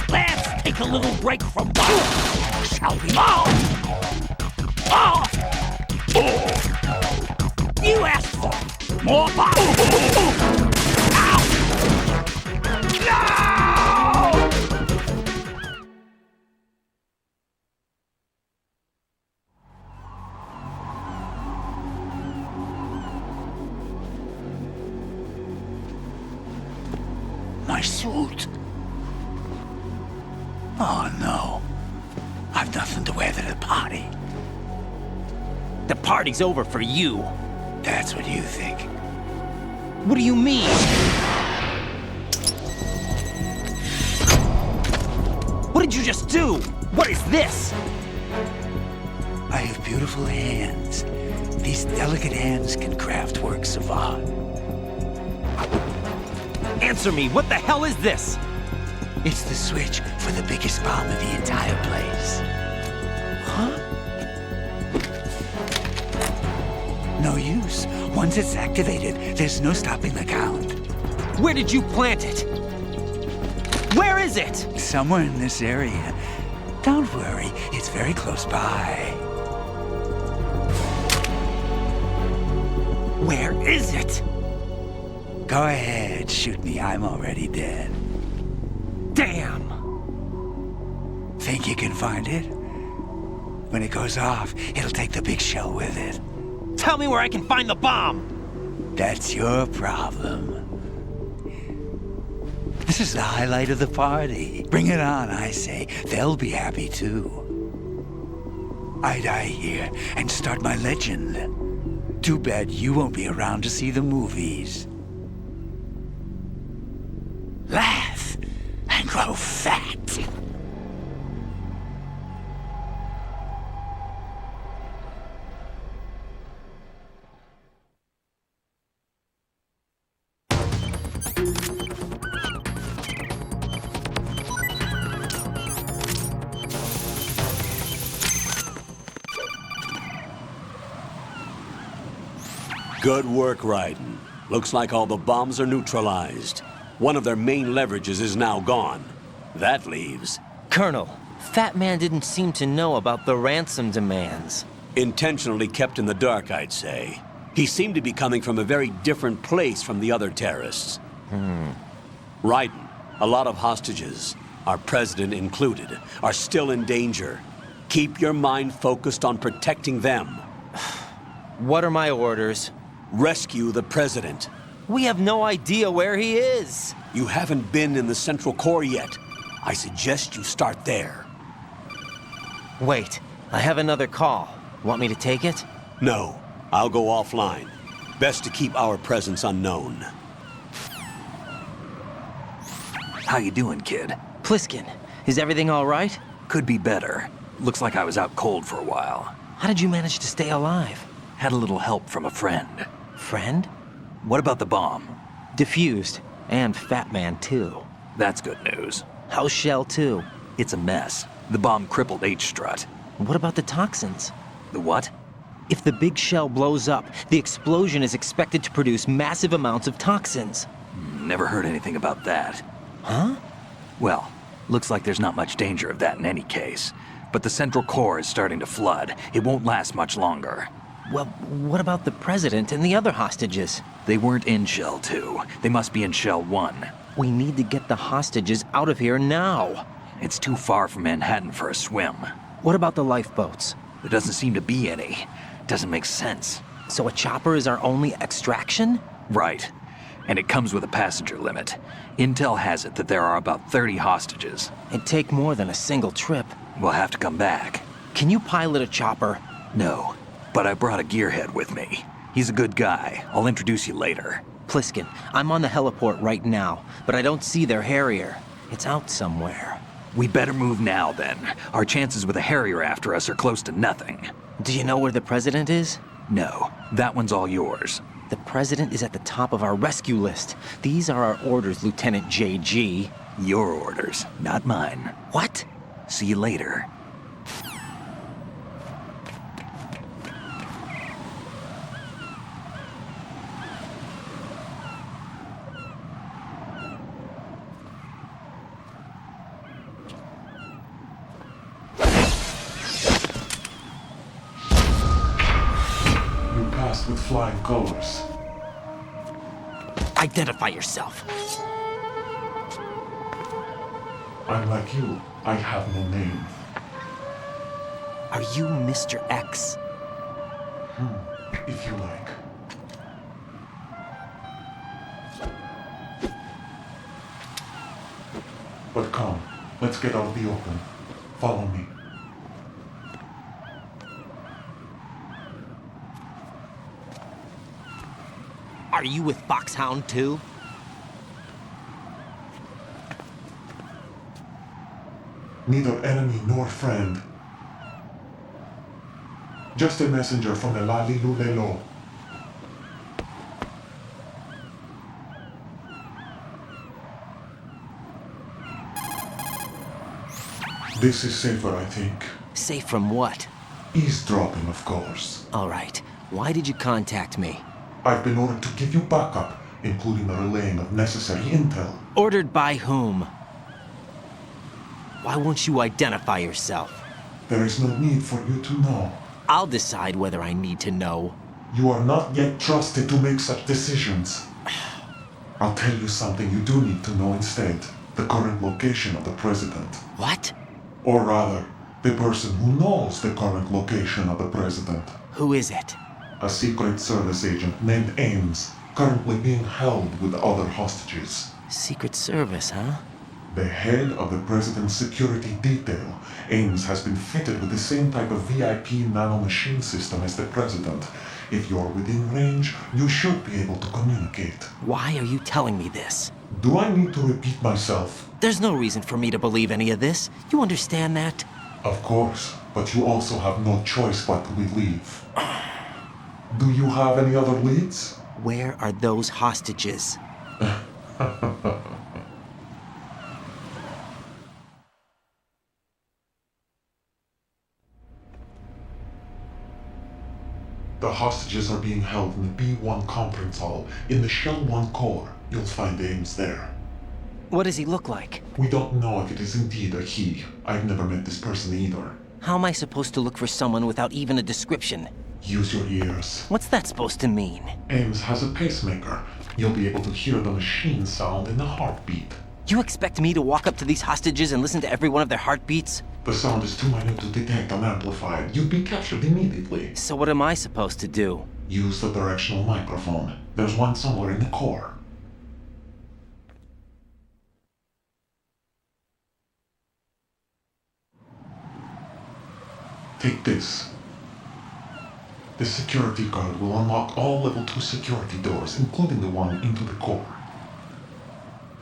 Let's take a little break from bomb, shall we? You asked for it. More bomb. Ow! No! My suit. Oh no. I've nothing to wear to the party. The party's over for you. That's what you think. What do you mean? What did you just do? What is this? I have beautiful hands. These delicate hands can craft works of art. Answer me, what the hell is this? It's the switch for the biggest bomb in the entire place. Huh? No use. Once it's activated, there's no stopping the count. Where did you plant it? Where is it? Somewhere in this area. Don't worry, it's very close by. Where is it? Go ahead, shoot me. I'm already dead. Damn! Think you can find it? When it goes off, it'll take the big shell with it. Tell me where I can find the bomb! That's your problem. This is the highlight of the party. Bring it on, I say. They'll be happy too. I die here and start my legend. Too bad you won't be around to see the movies. Laugh and grow fat. Good work, Raiden. Looks like all the bombs are neutralized. One of their main leverages is now gone. That leaves... Colonel, Fat Man didn't seem to know about the ransom demands. Intentionally kept in the dark, I'd say. He seemed to be coming from a very different place from the other terrorists. Raiden, a lot of hostages, our president included, are still in danger. Keep your mind focused on protecting them. What are my orders? Rescue the president. We have no idea where he is. You haven't been in the Central Core yet. I suggest you start there. Wait, I have another call. Want me to take it? No, I'll go offline. Best to keep our presence unknown. How you doing, kid? Pliskin, is everything all right? Could be better. Looks like I was out cold for a while. How did you manage to stay alive? Had a little help from a friend. Friend? What about the bomb? Diffused. And Fat Man, too. That's good news. How's Shell, too? It's a mess. The bomb crippled H-Strut. What about the toxins? The what? If the big shell blows up, the explosion is expected to produce massive amounts of toxins. Never heard anything about that. Huh? Well, looks like there's not much danger of that in any case. But the Central Core is starting to flood. It won't last much longer. Well, what about the president and the other hostages? They weren't in Shell 2. They must be in Shell 1. We need to get the hostages out of here now. It's too far from Manhattan for a swim. What about the lifeboats? There doesn't seem to be any. Doesn't make sense. So a chopper is our only extraction? Right. and it comes with a passenger limit. Intel has it that there are about 30 hostages. It'd take more than a single trip. We'll have to come back. Can you pilot a chopper? No, but I brought a gearhead with me. He's a good guy. I'll introduce you later. Pliskin, I'm on the heliport right now, but I don't see their Harrier. It's out somewhere. We better move now, then. Our chances with a Harrier after us are close to nothing. Do you know where the president is? No, that one's all yours. The president is at the top of our rescue list. These are our orders, Lieutenant JG. Your orders, not mine. What? See you later. With flying colors. Identify yourself. I'm like you. I have no name. Are you Mr. X? If you like. But come, let's get out of the open. Follow me. Are you with Foxhound too? Neither enemy nor friend. Just a messenger from the Lali Lulelo. This is safer, I think. Safe from what? Eavesdropping, of course. All right. Why did you contact me? I've been ordered to give you backup, including the relaying of necessary intel. Ordered by whom? Why won't you identify yourself? There is no need for you to know. I'll decide whether I need to know. You are not yet trusted to make such decisions. I'll tell you something you do need to know instead. The current location of the president. What? Or rather, the person who knows the current location of the president. Who is it? A Secret Service agent named Ames, currently being held with other hostages. Secret Service, huh? The head of the president's security detail, Ames has been fitted with the same type of VIP nanomachine system as the president. If you're within range, you should be able to communicate. Why are you telling me this? Do I need to repeat myself? There's no reason for me to believe any of this. You understand that? Of course, but you also have no choice but to believe. Do you have any other leads? Where are those hostages? The hostages are being held in the B1 conference hall in the Shell 1 core. You'll find Ames there. What does he look like? We don't know if it is indeed a he. I've never met this person either. How am I supposed to look for someone without even a description? Use your ears. What's that supposed to mean? Ames has a pacemaker. You'll be able to hear the machine sound in the heartbeat. You expect me to walk up to these hostages and listen to every one of their heartbeats? The sound is too minute to detect unamplified. You'd be captured immediately. So what am I supposed to do? Use the directional microphone. There's one somewhere in the core. Take this. The security card will unlock all level 2 security doors, including the one into the core.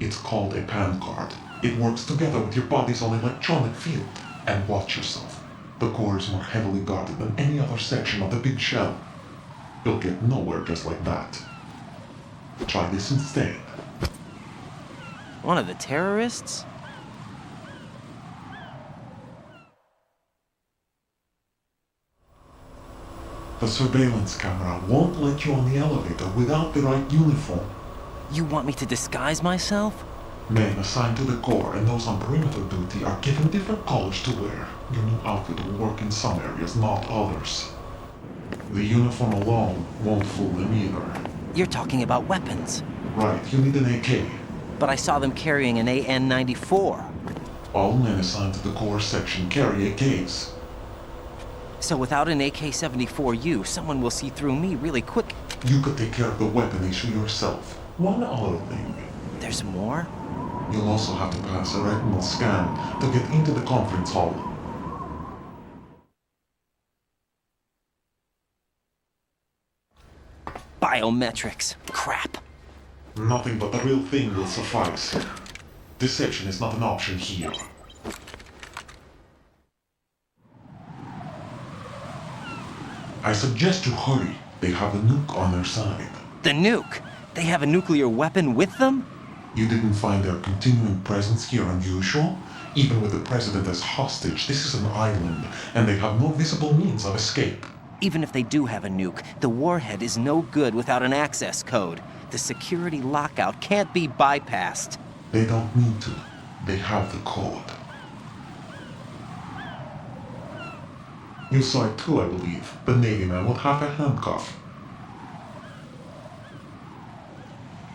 It's called a PAN card. It works together with your body's own electronic field. And watch yourself. The core is more heavily guarded than any other section of the big shell. You'll get nowhere just like that. Try this instead. One of the terrorists? The surveillance camera won't let you on the elevator without the right uniform. You want me to disguise myself? Men assigned to the core and those on perimeter duty are given different colors to wear. Your new outfit will work in some areas, not others. The uniform alone won't fool them either. You're talking about weapons. Right, you need an AK. But I saw them carrying an AN-94. All men assigned to the core section carry AKs. So without an AK-74U, someone will see through me really quick. You could take care of the weapon issue yourself. One other thing. There's more? You'll also have to pass a retinal scan to get into the conference hall. Biometrics. Crap. Nothing but the real thing will suffice. Deception is not an option here. I suggest you hurry. They have a nuke on their side. The nuke? They have a nuclear weapon with them? You didn't find their continuing presence here unusual? Even with the president as hostage, this is an island, and they have no visible means of escape. Even if they do have a nuke, the warhead is no good without an access code. The security lockout can't be bypassed. They don't need to. They have the code. You saw it too, I believe. The Navy man would have a handcuff.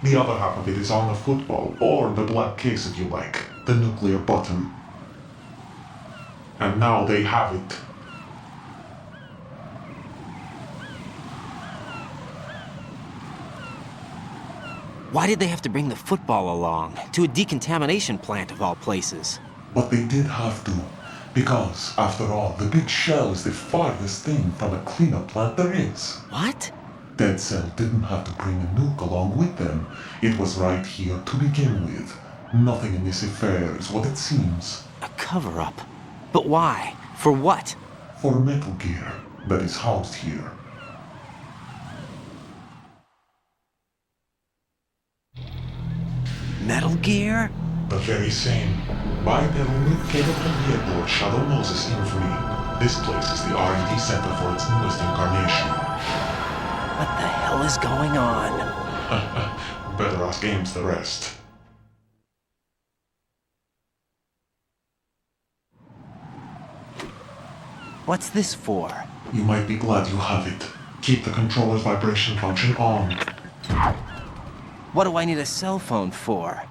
The other half of it is on the football, or the black case if you like. The nuclear button. And now they have it. Why did they have to bring the football along? To a decontamination plant of all places. But they did have to. Because, after all, the big shell is the farthest thing from a cleanup plant there is. What? Dead Cell didn't have to bring a nuke along with them. It was right here to begin with. Nothing in this affair is what it seems. A cover-up? But why? For what? For Metal Gear that is housed here. Metal Gear? The very same. Bipedal nuke cable from the airport Shadow Moses Infamy. This place is the R&D center for its newest incarnation. What the hell is going on? Better ask Ames the rest. What's this for? You might be glad you have it. Keep the controller's vibration function on. What do I need a cell phone for?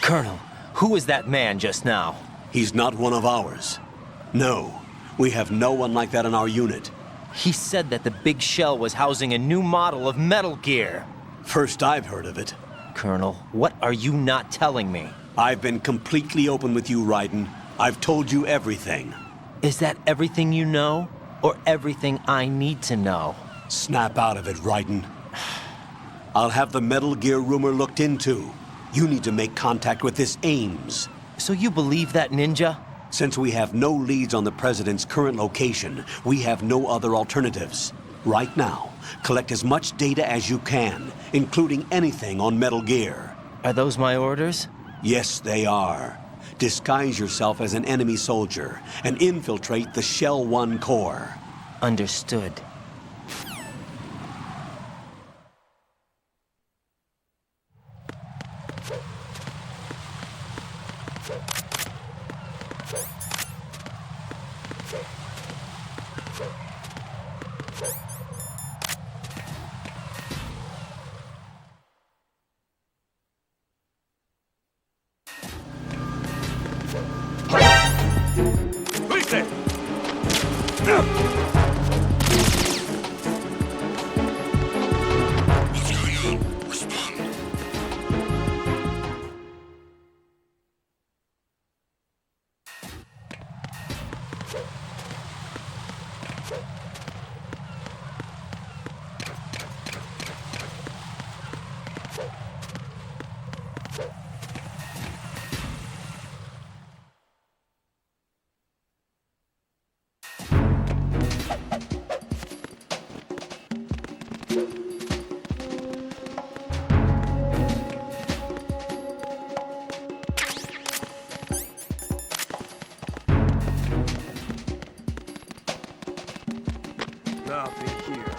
Colonel, who was that man just now? He's not one of ours. No, we have no one like that in our unit. He said that the big shell was housing a new model of Metal Gear. First I've heard of it. Colonel, what are you not telling me? I've been completely open with you, Raiden. I've told you everything. Is that everything you know? Or everything I need to know? Snap out of it, Raiden. I'll have the Metal Gear rumor looked into. You need to make contact with this Ames. So you believe that ninja? Since we have no leads on the President's current location, we have no other alternatives. Right now, collect as much data as you can, including anything on Metal Gear. Are those my orders? Yes, they are. Disguise yourself as an enemy soldier and infiltrate the Shell 1 core. Understood. What's going on? Respond. Nothing here.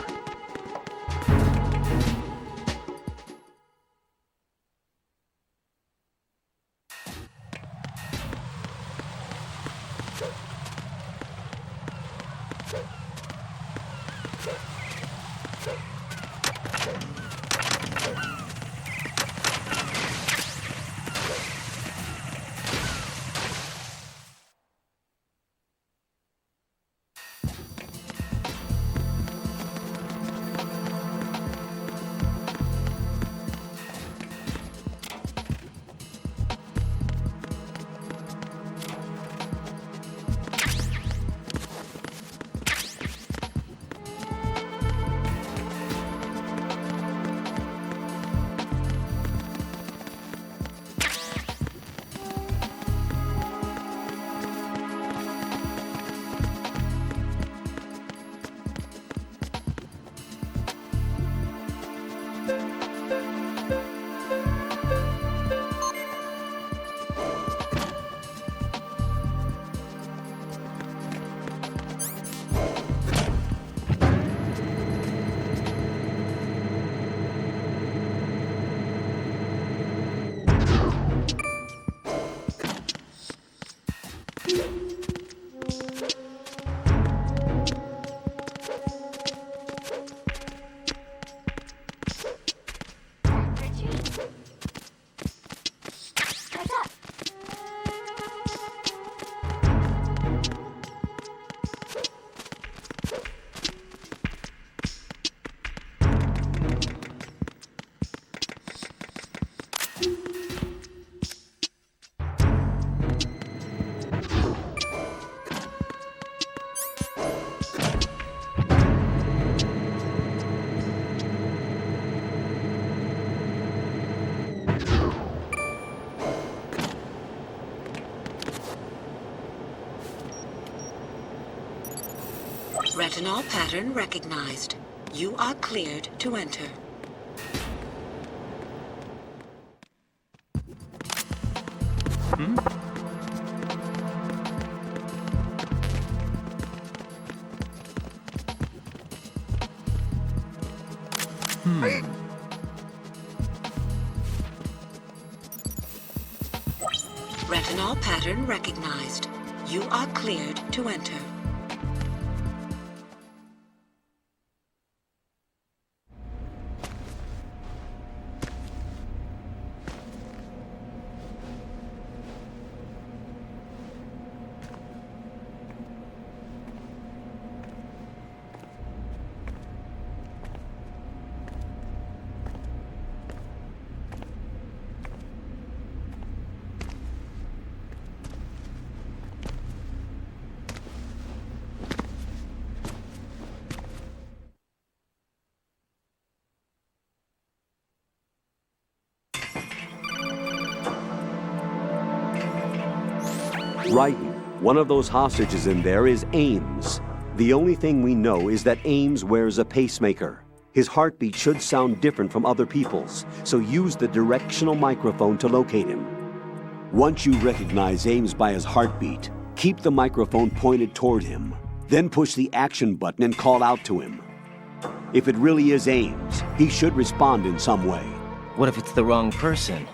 Retinol pattern recognized. You are cleared to enter. Retinol pattern recognized. You are cleared to enter. Right. One of those hostages in there is Ames. The only thing we know is that Ames wears a pacemaker. His heartbeat should sound different from other people's, so use the directional microphone to locate him. Once you recognize Ames by his heartbeat, keep the microphone pointed toward him. Then push the action button and call out to him. If it really is Ames, he should respond in some way. What if it's the wrong person?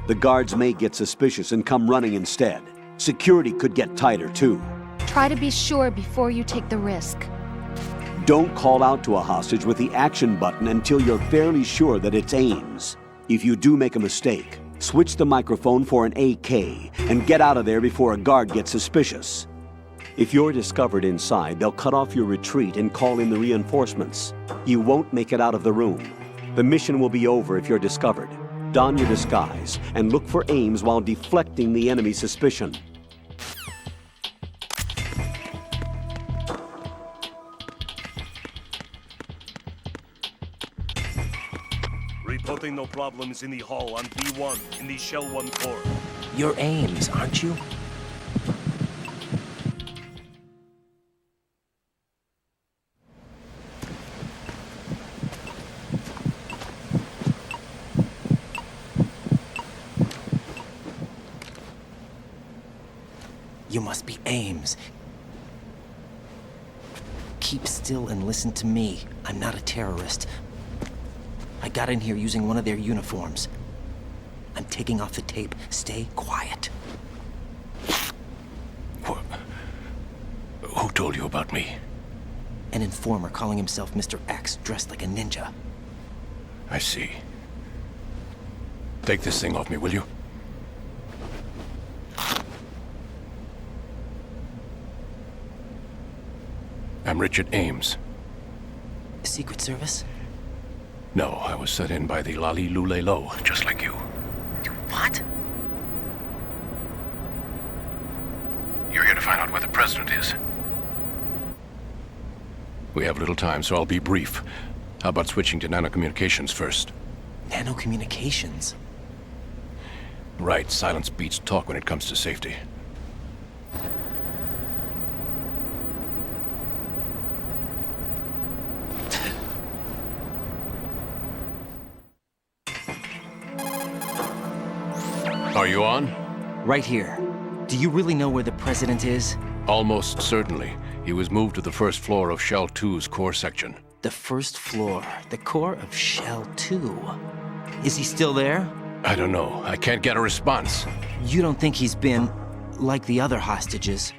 The guards may get suspicious and come running instead. Security could get tighter, too. Try to be sure before you take the risk. Don't call out to a hostage with the action button until you're fairly sure that it's Ames. If you do make a mistake, switch the microphone for an AK and get out of there before a guard gets suspicious. If you're discovered inside, they'll cut off your retreat and call in the reinforcements. You won't make it out of the room. The mission will be over if you're discovered. Don your disguise and look for Ames while deflecting the enemy's suspicion. Reporting no problems in the hall on B1 in the Shell 1 core. You're Ames, aren't you? You must be Ames. Keep still and listen to me. I'm not a terrorist. I got in here using one of their uniforms. I'm taking off the tape. Stay quiet. Who told you about me? An informer calling himself Mr. X, dressed like a ninja. I see. Take this thing off me, will you? I'm Richard Ames. Secret Service? No, I was set in by the Lali Lule Lo, just like you. What? You're here to find out where the president is. We have little time, so I'll be brief. How about switching to nanocommunications first? Nanocommunications? Right, silence beats talk when it comes to safety. Are you on? Right here. Do you really know where the president is? Almost certainly. He was moved to the first floor of Shell 2's core section. The first floor. The core of Shell 2. Is he still there? I don't know. I can't get a response. You don't think he's been like the other hostages?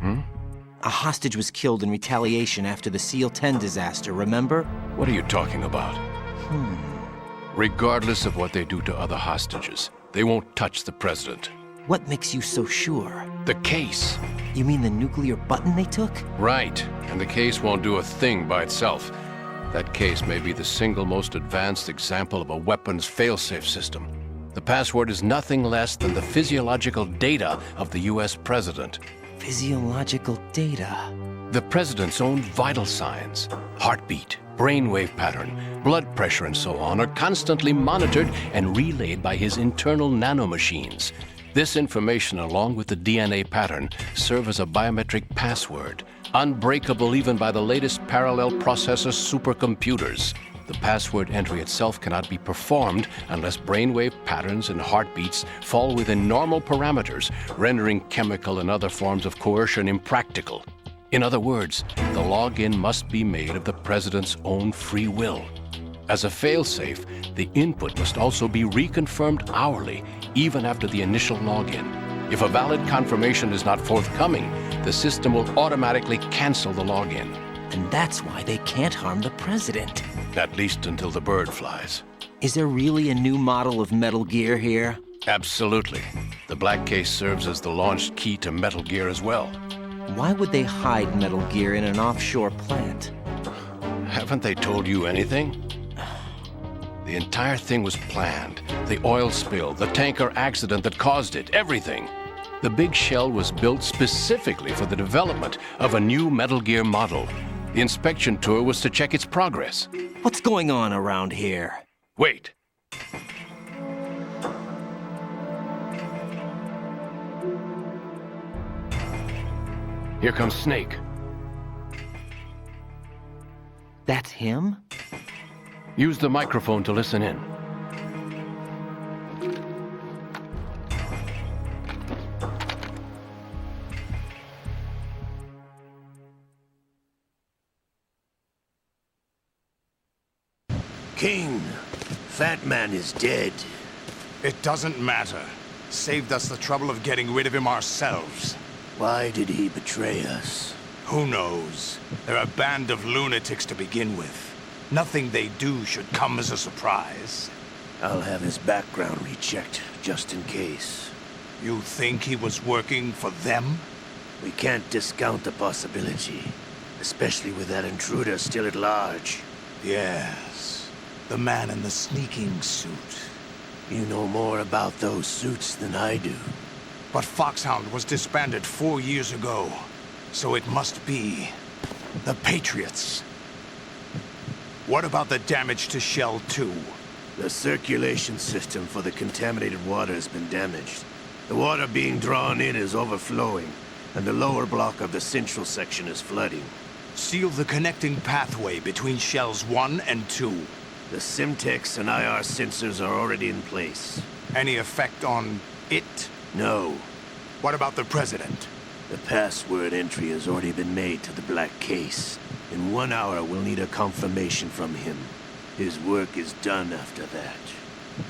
A hostage was killed in retaliation after the SEAL 10 disaster, remember? What are you talking about? Regardless of what they do to other hostages, they won't touch the president. What makes you so sure? The case. You mean the nuclear button they took? Right. And the case won't do a thing by itself. That case may be the single most advanced example of a weapons failsafe system. The password is nothing less than the physiological data of the US president. Physiological data? The president's own vital signs, heartbeat, brainwave pattern, blood pressure, and so on are constantly monitored and relayed by his internal nanomachines. This information, along with the DNA pattern, serve as a biometric password, unbreakable even by the latest parallel processor supercomputers. The password entry itself cannot be performed unless brainwave patterns and heartbeats fall within normal parameters, rendering chemical and other forms of coercion impractical. In other words, the login must be made of the president's own free will. As a failsafe, the input must also be reconfirmed hourly, even after the initial login. If a valid confirmation is not forthcoming, the system will automatically cancel the login. And that's why they can't harm the president. At least until the bird flies. Is there really a new model of Metal Gear here? Absolutely. The black case serves as the launch key to Metal Gear as well. Why would they hide Metal Gear in an offshore plant? Haven't they told you anything? The entire thing was planned. The oil spill, the tanker accident that caused it, everything. The big shell was built specifically for the development of a new Metal Gear model. The inspection tour was to check its progress. What's going on around here? Wait. Here comes Snake. That's him? Use the microphone to listen in. King, Fat Man is dead. It doesn't matter. Saved us the trouble of getting rid of him ourselves. Why did he betray us? Who knows? They're a band of lunatics to begin with. Nothing they do should come as a surprise. I'll have his background rechecked, just in case. You think he was working for them? We can't discount the possibility, especially with that intruder still at large. Yes, the man in the sneaking suit. You know more about those suits than I do. But Foxhound was disbanded 4 years ago, so it must be the Patriots. What about the damage to Shell 2? The circulation system for the contaminated water has been damaged. The water being drawn in is overflowing, and the lower block of the central section is flooding. Seal the connecting pathway between Shells 1 and 2. The Simtex and IR sensors are already in place. Any effect on it? No. What about the President? The password entry has already been made to the black case. In 1 hour, we'll need a confirmation from him. His work is done after that.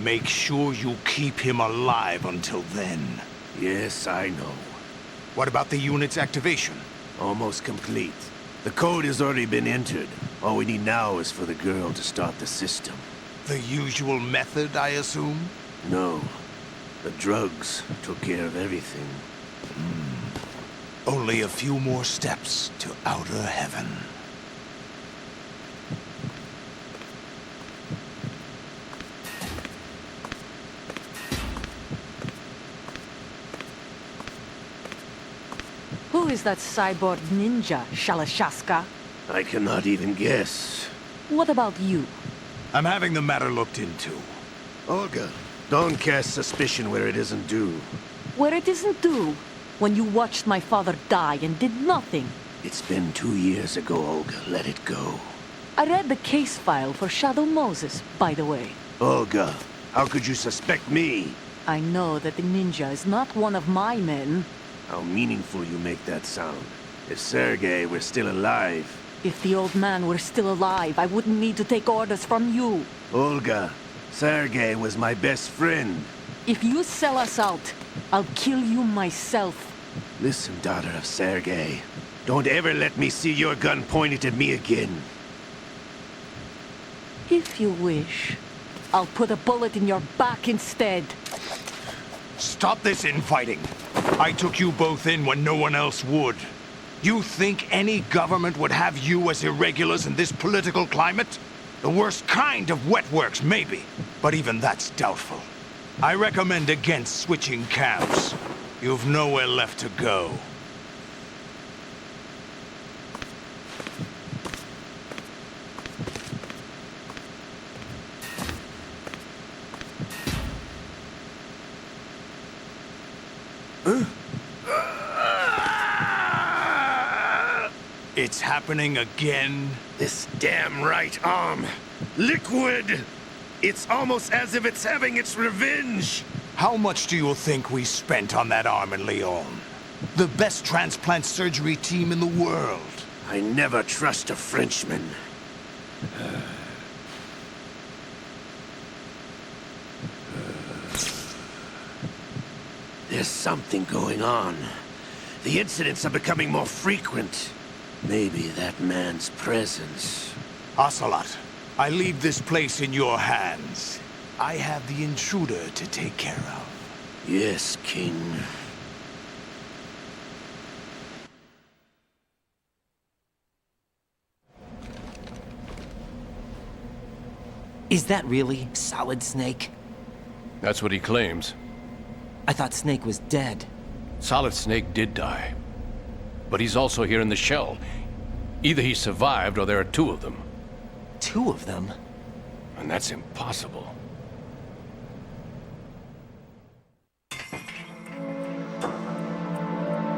Make sure you keep him alive until then. Yes, I know. What about the unit's activation? Almost complete. The code has already been entered. All we need now is for the girl to start the system. The usual method, I assume? No. The drugs took care of everything. Only a few more steps to outer heaven. Who is that cyborg ninja, Shalashaska? I cannot even guess. What about you? I'm having the matter looked into. Olga, don't cast suspicion where it isn't due. Where it isn't due? When you watched my father die and did nothing. It's been 2 years ago, Olga. Let it go. I read the case file for Shadow Moses, by the way. Olga, how could you suspect me? I know that the ninja is not one of my men. How meaningful you make that sound. If Sergei were still alive... If the old man were still alive, I wouldn't need to take orders from you. Olga, Sergei was my best friend. If you sell us out, I'll kill you myself. Listen, daughter of Sergei. Don't ever let me see your gun pointed at me again. If you wish, I'll put a bullet in your back instead. Stop this infighting. I took you both in when no one else would. You think any government would have you as irregulars in this political climate? The worst kind of wet works, maybe. But even that's doubtful. I recommend against switching camps. You've nowhere left to go. It's happening again? This damn right arm. Liquid! It's almost as if it's having its revenge. How much do you think we spent on that arm in Lyon? The best transplant surgery team in the world. I never trust a Frenchman. There's something going on. The incidents are becoming more frequent. Maybe that man's presence. Ocelot, I leave this place in your hands. I have the intruder to take care of. Yes, King. Is that really Solid Snake? That's what he claims. I thought Snake was dead. Solid Snake did die. But he's also here in the shell. Either he survived or there are two of them. Two of them? And that's impossible.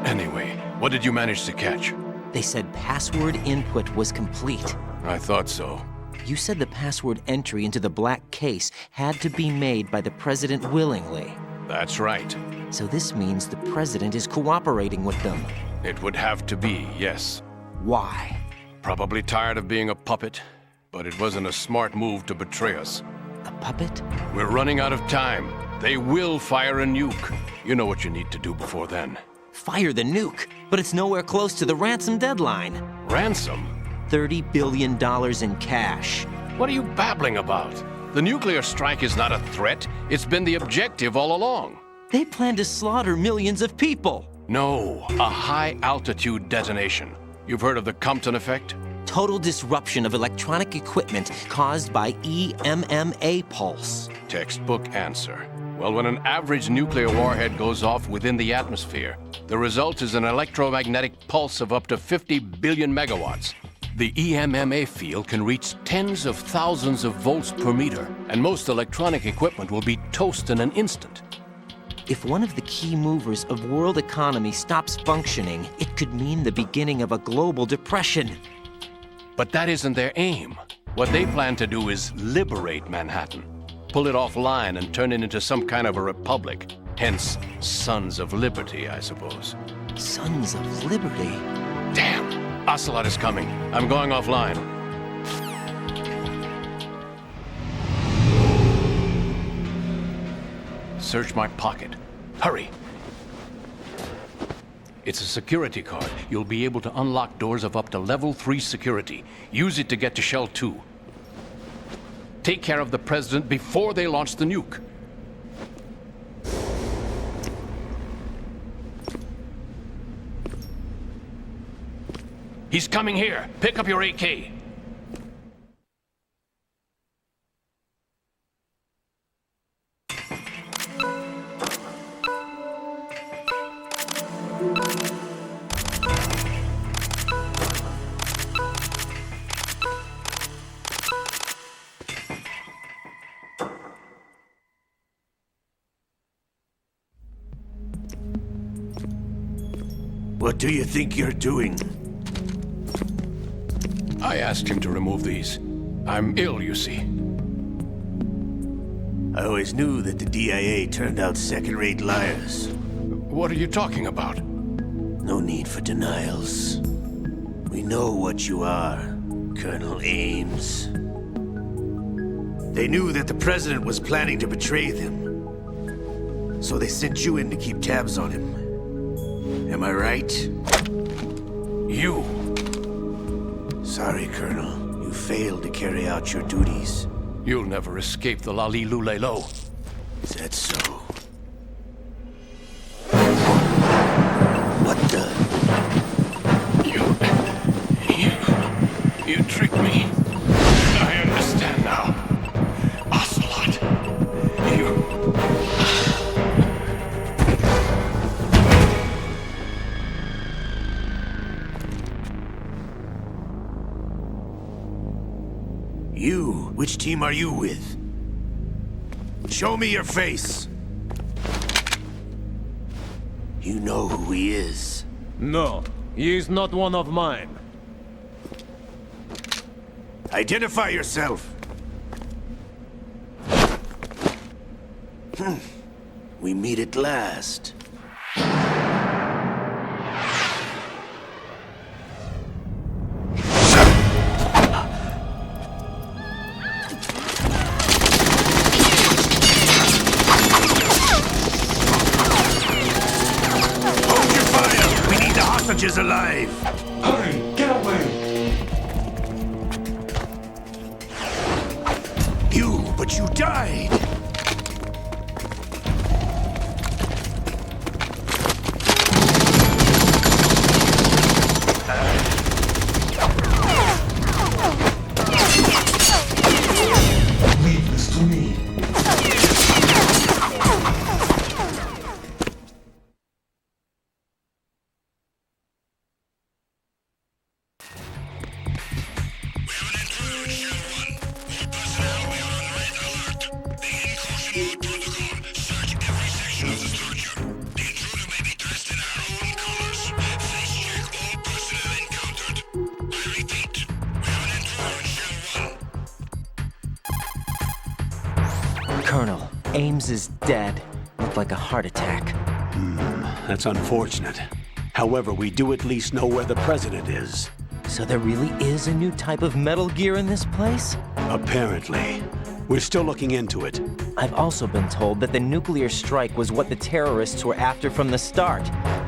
Anyway, what did you manage to catch? They said password input was complete. I thought so. You said the password entry into the black case had to be made by the President willingly. That's right. So this means the President is cooperating with them. It would have to be, yes. Why? Probably tired of being a puppet, but it wasn't a smart move to betray us. A puppet? We're running out of time. They will fire a nuke. You know what you need to do before then. Fire the nuke, but it's nowhere close to the ransom deadline. Ransom? $30 billion in cash. What are you babbling about? The nuclear strike is not a threat. It's been the objective all along. They plan to slaughter millions of people. No, a high-altitude detonation. You've heard of the Compton effect? Total disruption of electronic equipment caused by EMMA pulse. Textbook answer. Well, when an average nuclear warhead goes off within the atmosphere, the result is an electromagnetic pulse of up to 50 billion megawatts. The EMMA field can reach tens of thousands of volts per meter, and most electronic equipment will be toast in an instant. If one of the key movers of world economy stops functioning, it could mean the beginning of a global depression. But that isn't their aim. What they plan to do is liberate Manhattan. Pull it offline and turn it into some kind of a republic. Hence, Sons of Liberty, I suppose. Sons of Liberty? Damn! Ocelot is coming. I'm going offline. Search my pocket. Hurry! It's a security card. You'll be able to unlock doors of up to level 3 security. Use it to get to Shell 2. Take care of the President before they launch the nuke. He's coming here. Pick up your AK. What do you think you're doing? I asked him to remove these. I'm ill, you see. I always knew that the DIA turned out second-rate liars. What are you talking about? No need for denials. We know what you are, Colonel Ames. They knew that the President was planning to betray them. So they sent you in to keep tabs on him. Am I right? You! Sorry, Colonel. You failed to carry out your duties. You'll never escape the Lali-Lulelo. Is that so? What the? You tricked me. I understand now. Ocelot. You? Which team are you with? Show me your face. You know who he is. No, he is not one of mine. Identify yourself. We meet at last. Hold your fire! We need the hostages alive! Hurry, get away! But you died! Leave this to me. Colonel, Ames is dead. Looked like a heart attack. That's unfortunate. However, we do at least know where the president is. So there really is a new type of Metal Gear in this place? Apparently. We're still looking into it. I've also been told that the nuclear strike was what the terrorists were after from the start,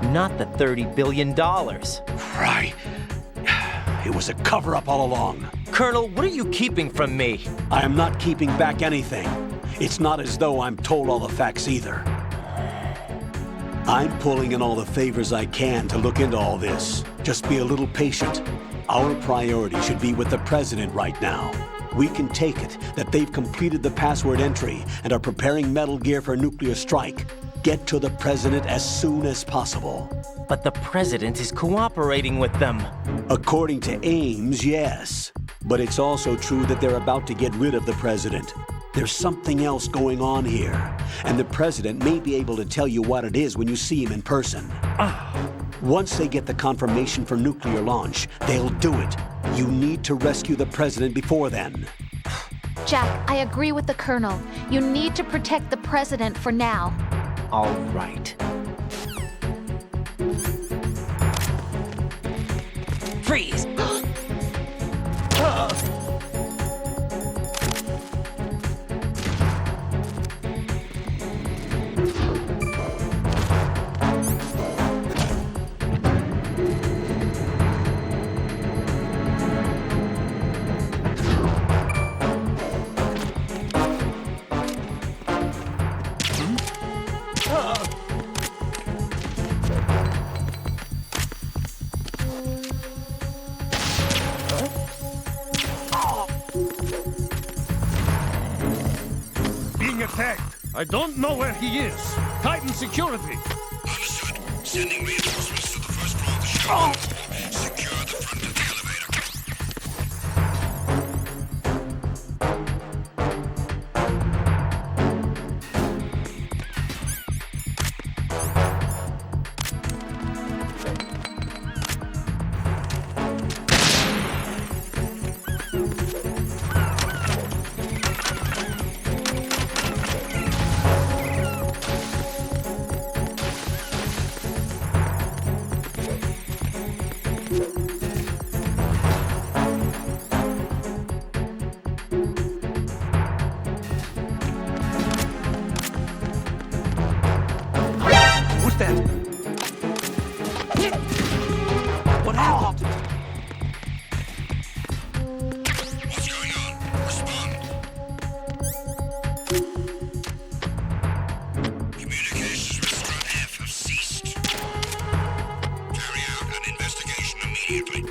not the $30 billion. Right. It was a cover-up all along. Colonel, what are you keeping from me? I am not keeping back anything. It's not as though I'm told all the facts either. I'm pulling in all the favors I can to look into all this. Just be a little patient. Our priority should be with the president right now. We can take it that they've completed the password entry and are preparing Metal Gear for a nuclear strike. Get to the president as soon as possible. But the president is cooperating with them. According to Ames, yes. But it's also true that they're about to get rid of the president. There's something else going on here, and the president may be able to tell you what it is when you see him in person. Once they get the confirmation for nuclear launch, they'll do it. You need to rescue the president before then. Jack, I agree with the Colonel. You need to protect the president for now. All right. Freeze! Being attacked. I don't know where he is. Tighten security. Understood. Sending reinforcements to the first floor of the show. Secure the front of the elevator. Who's that? What happened? What's going on? Respond. Communications with Strut F have ceased. Carry out an investigation immediately.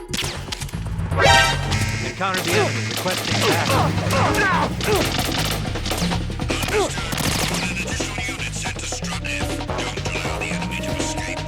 Encountered the enemy. Requesting backup. An additional unit sent to Strut F. Don't allow the enemy to escape.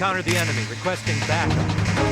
encountered the enemy, requesting backup.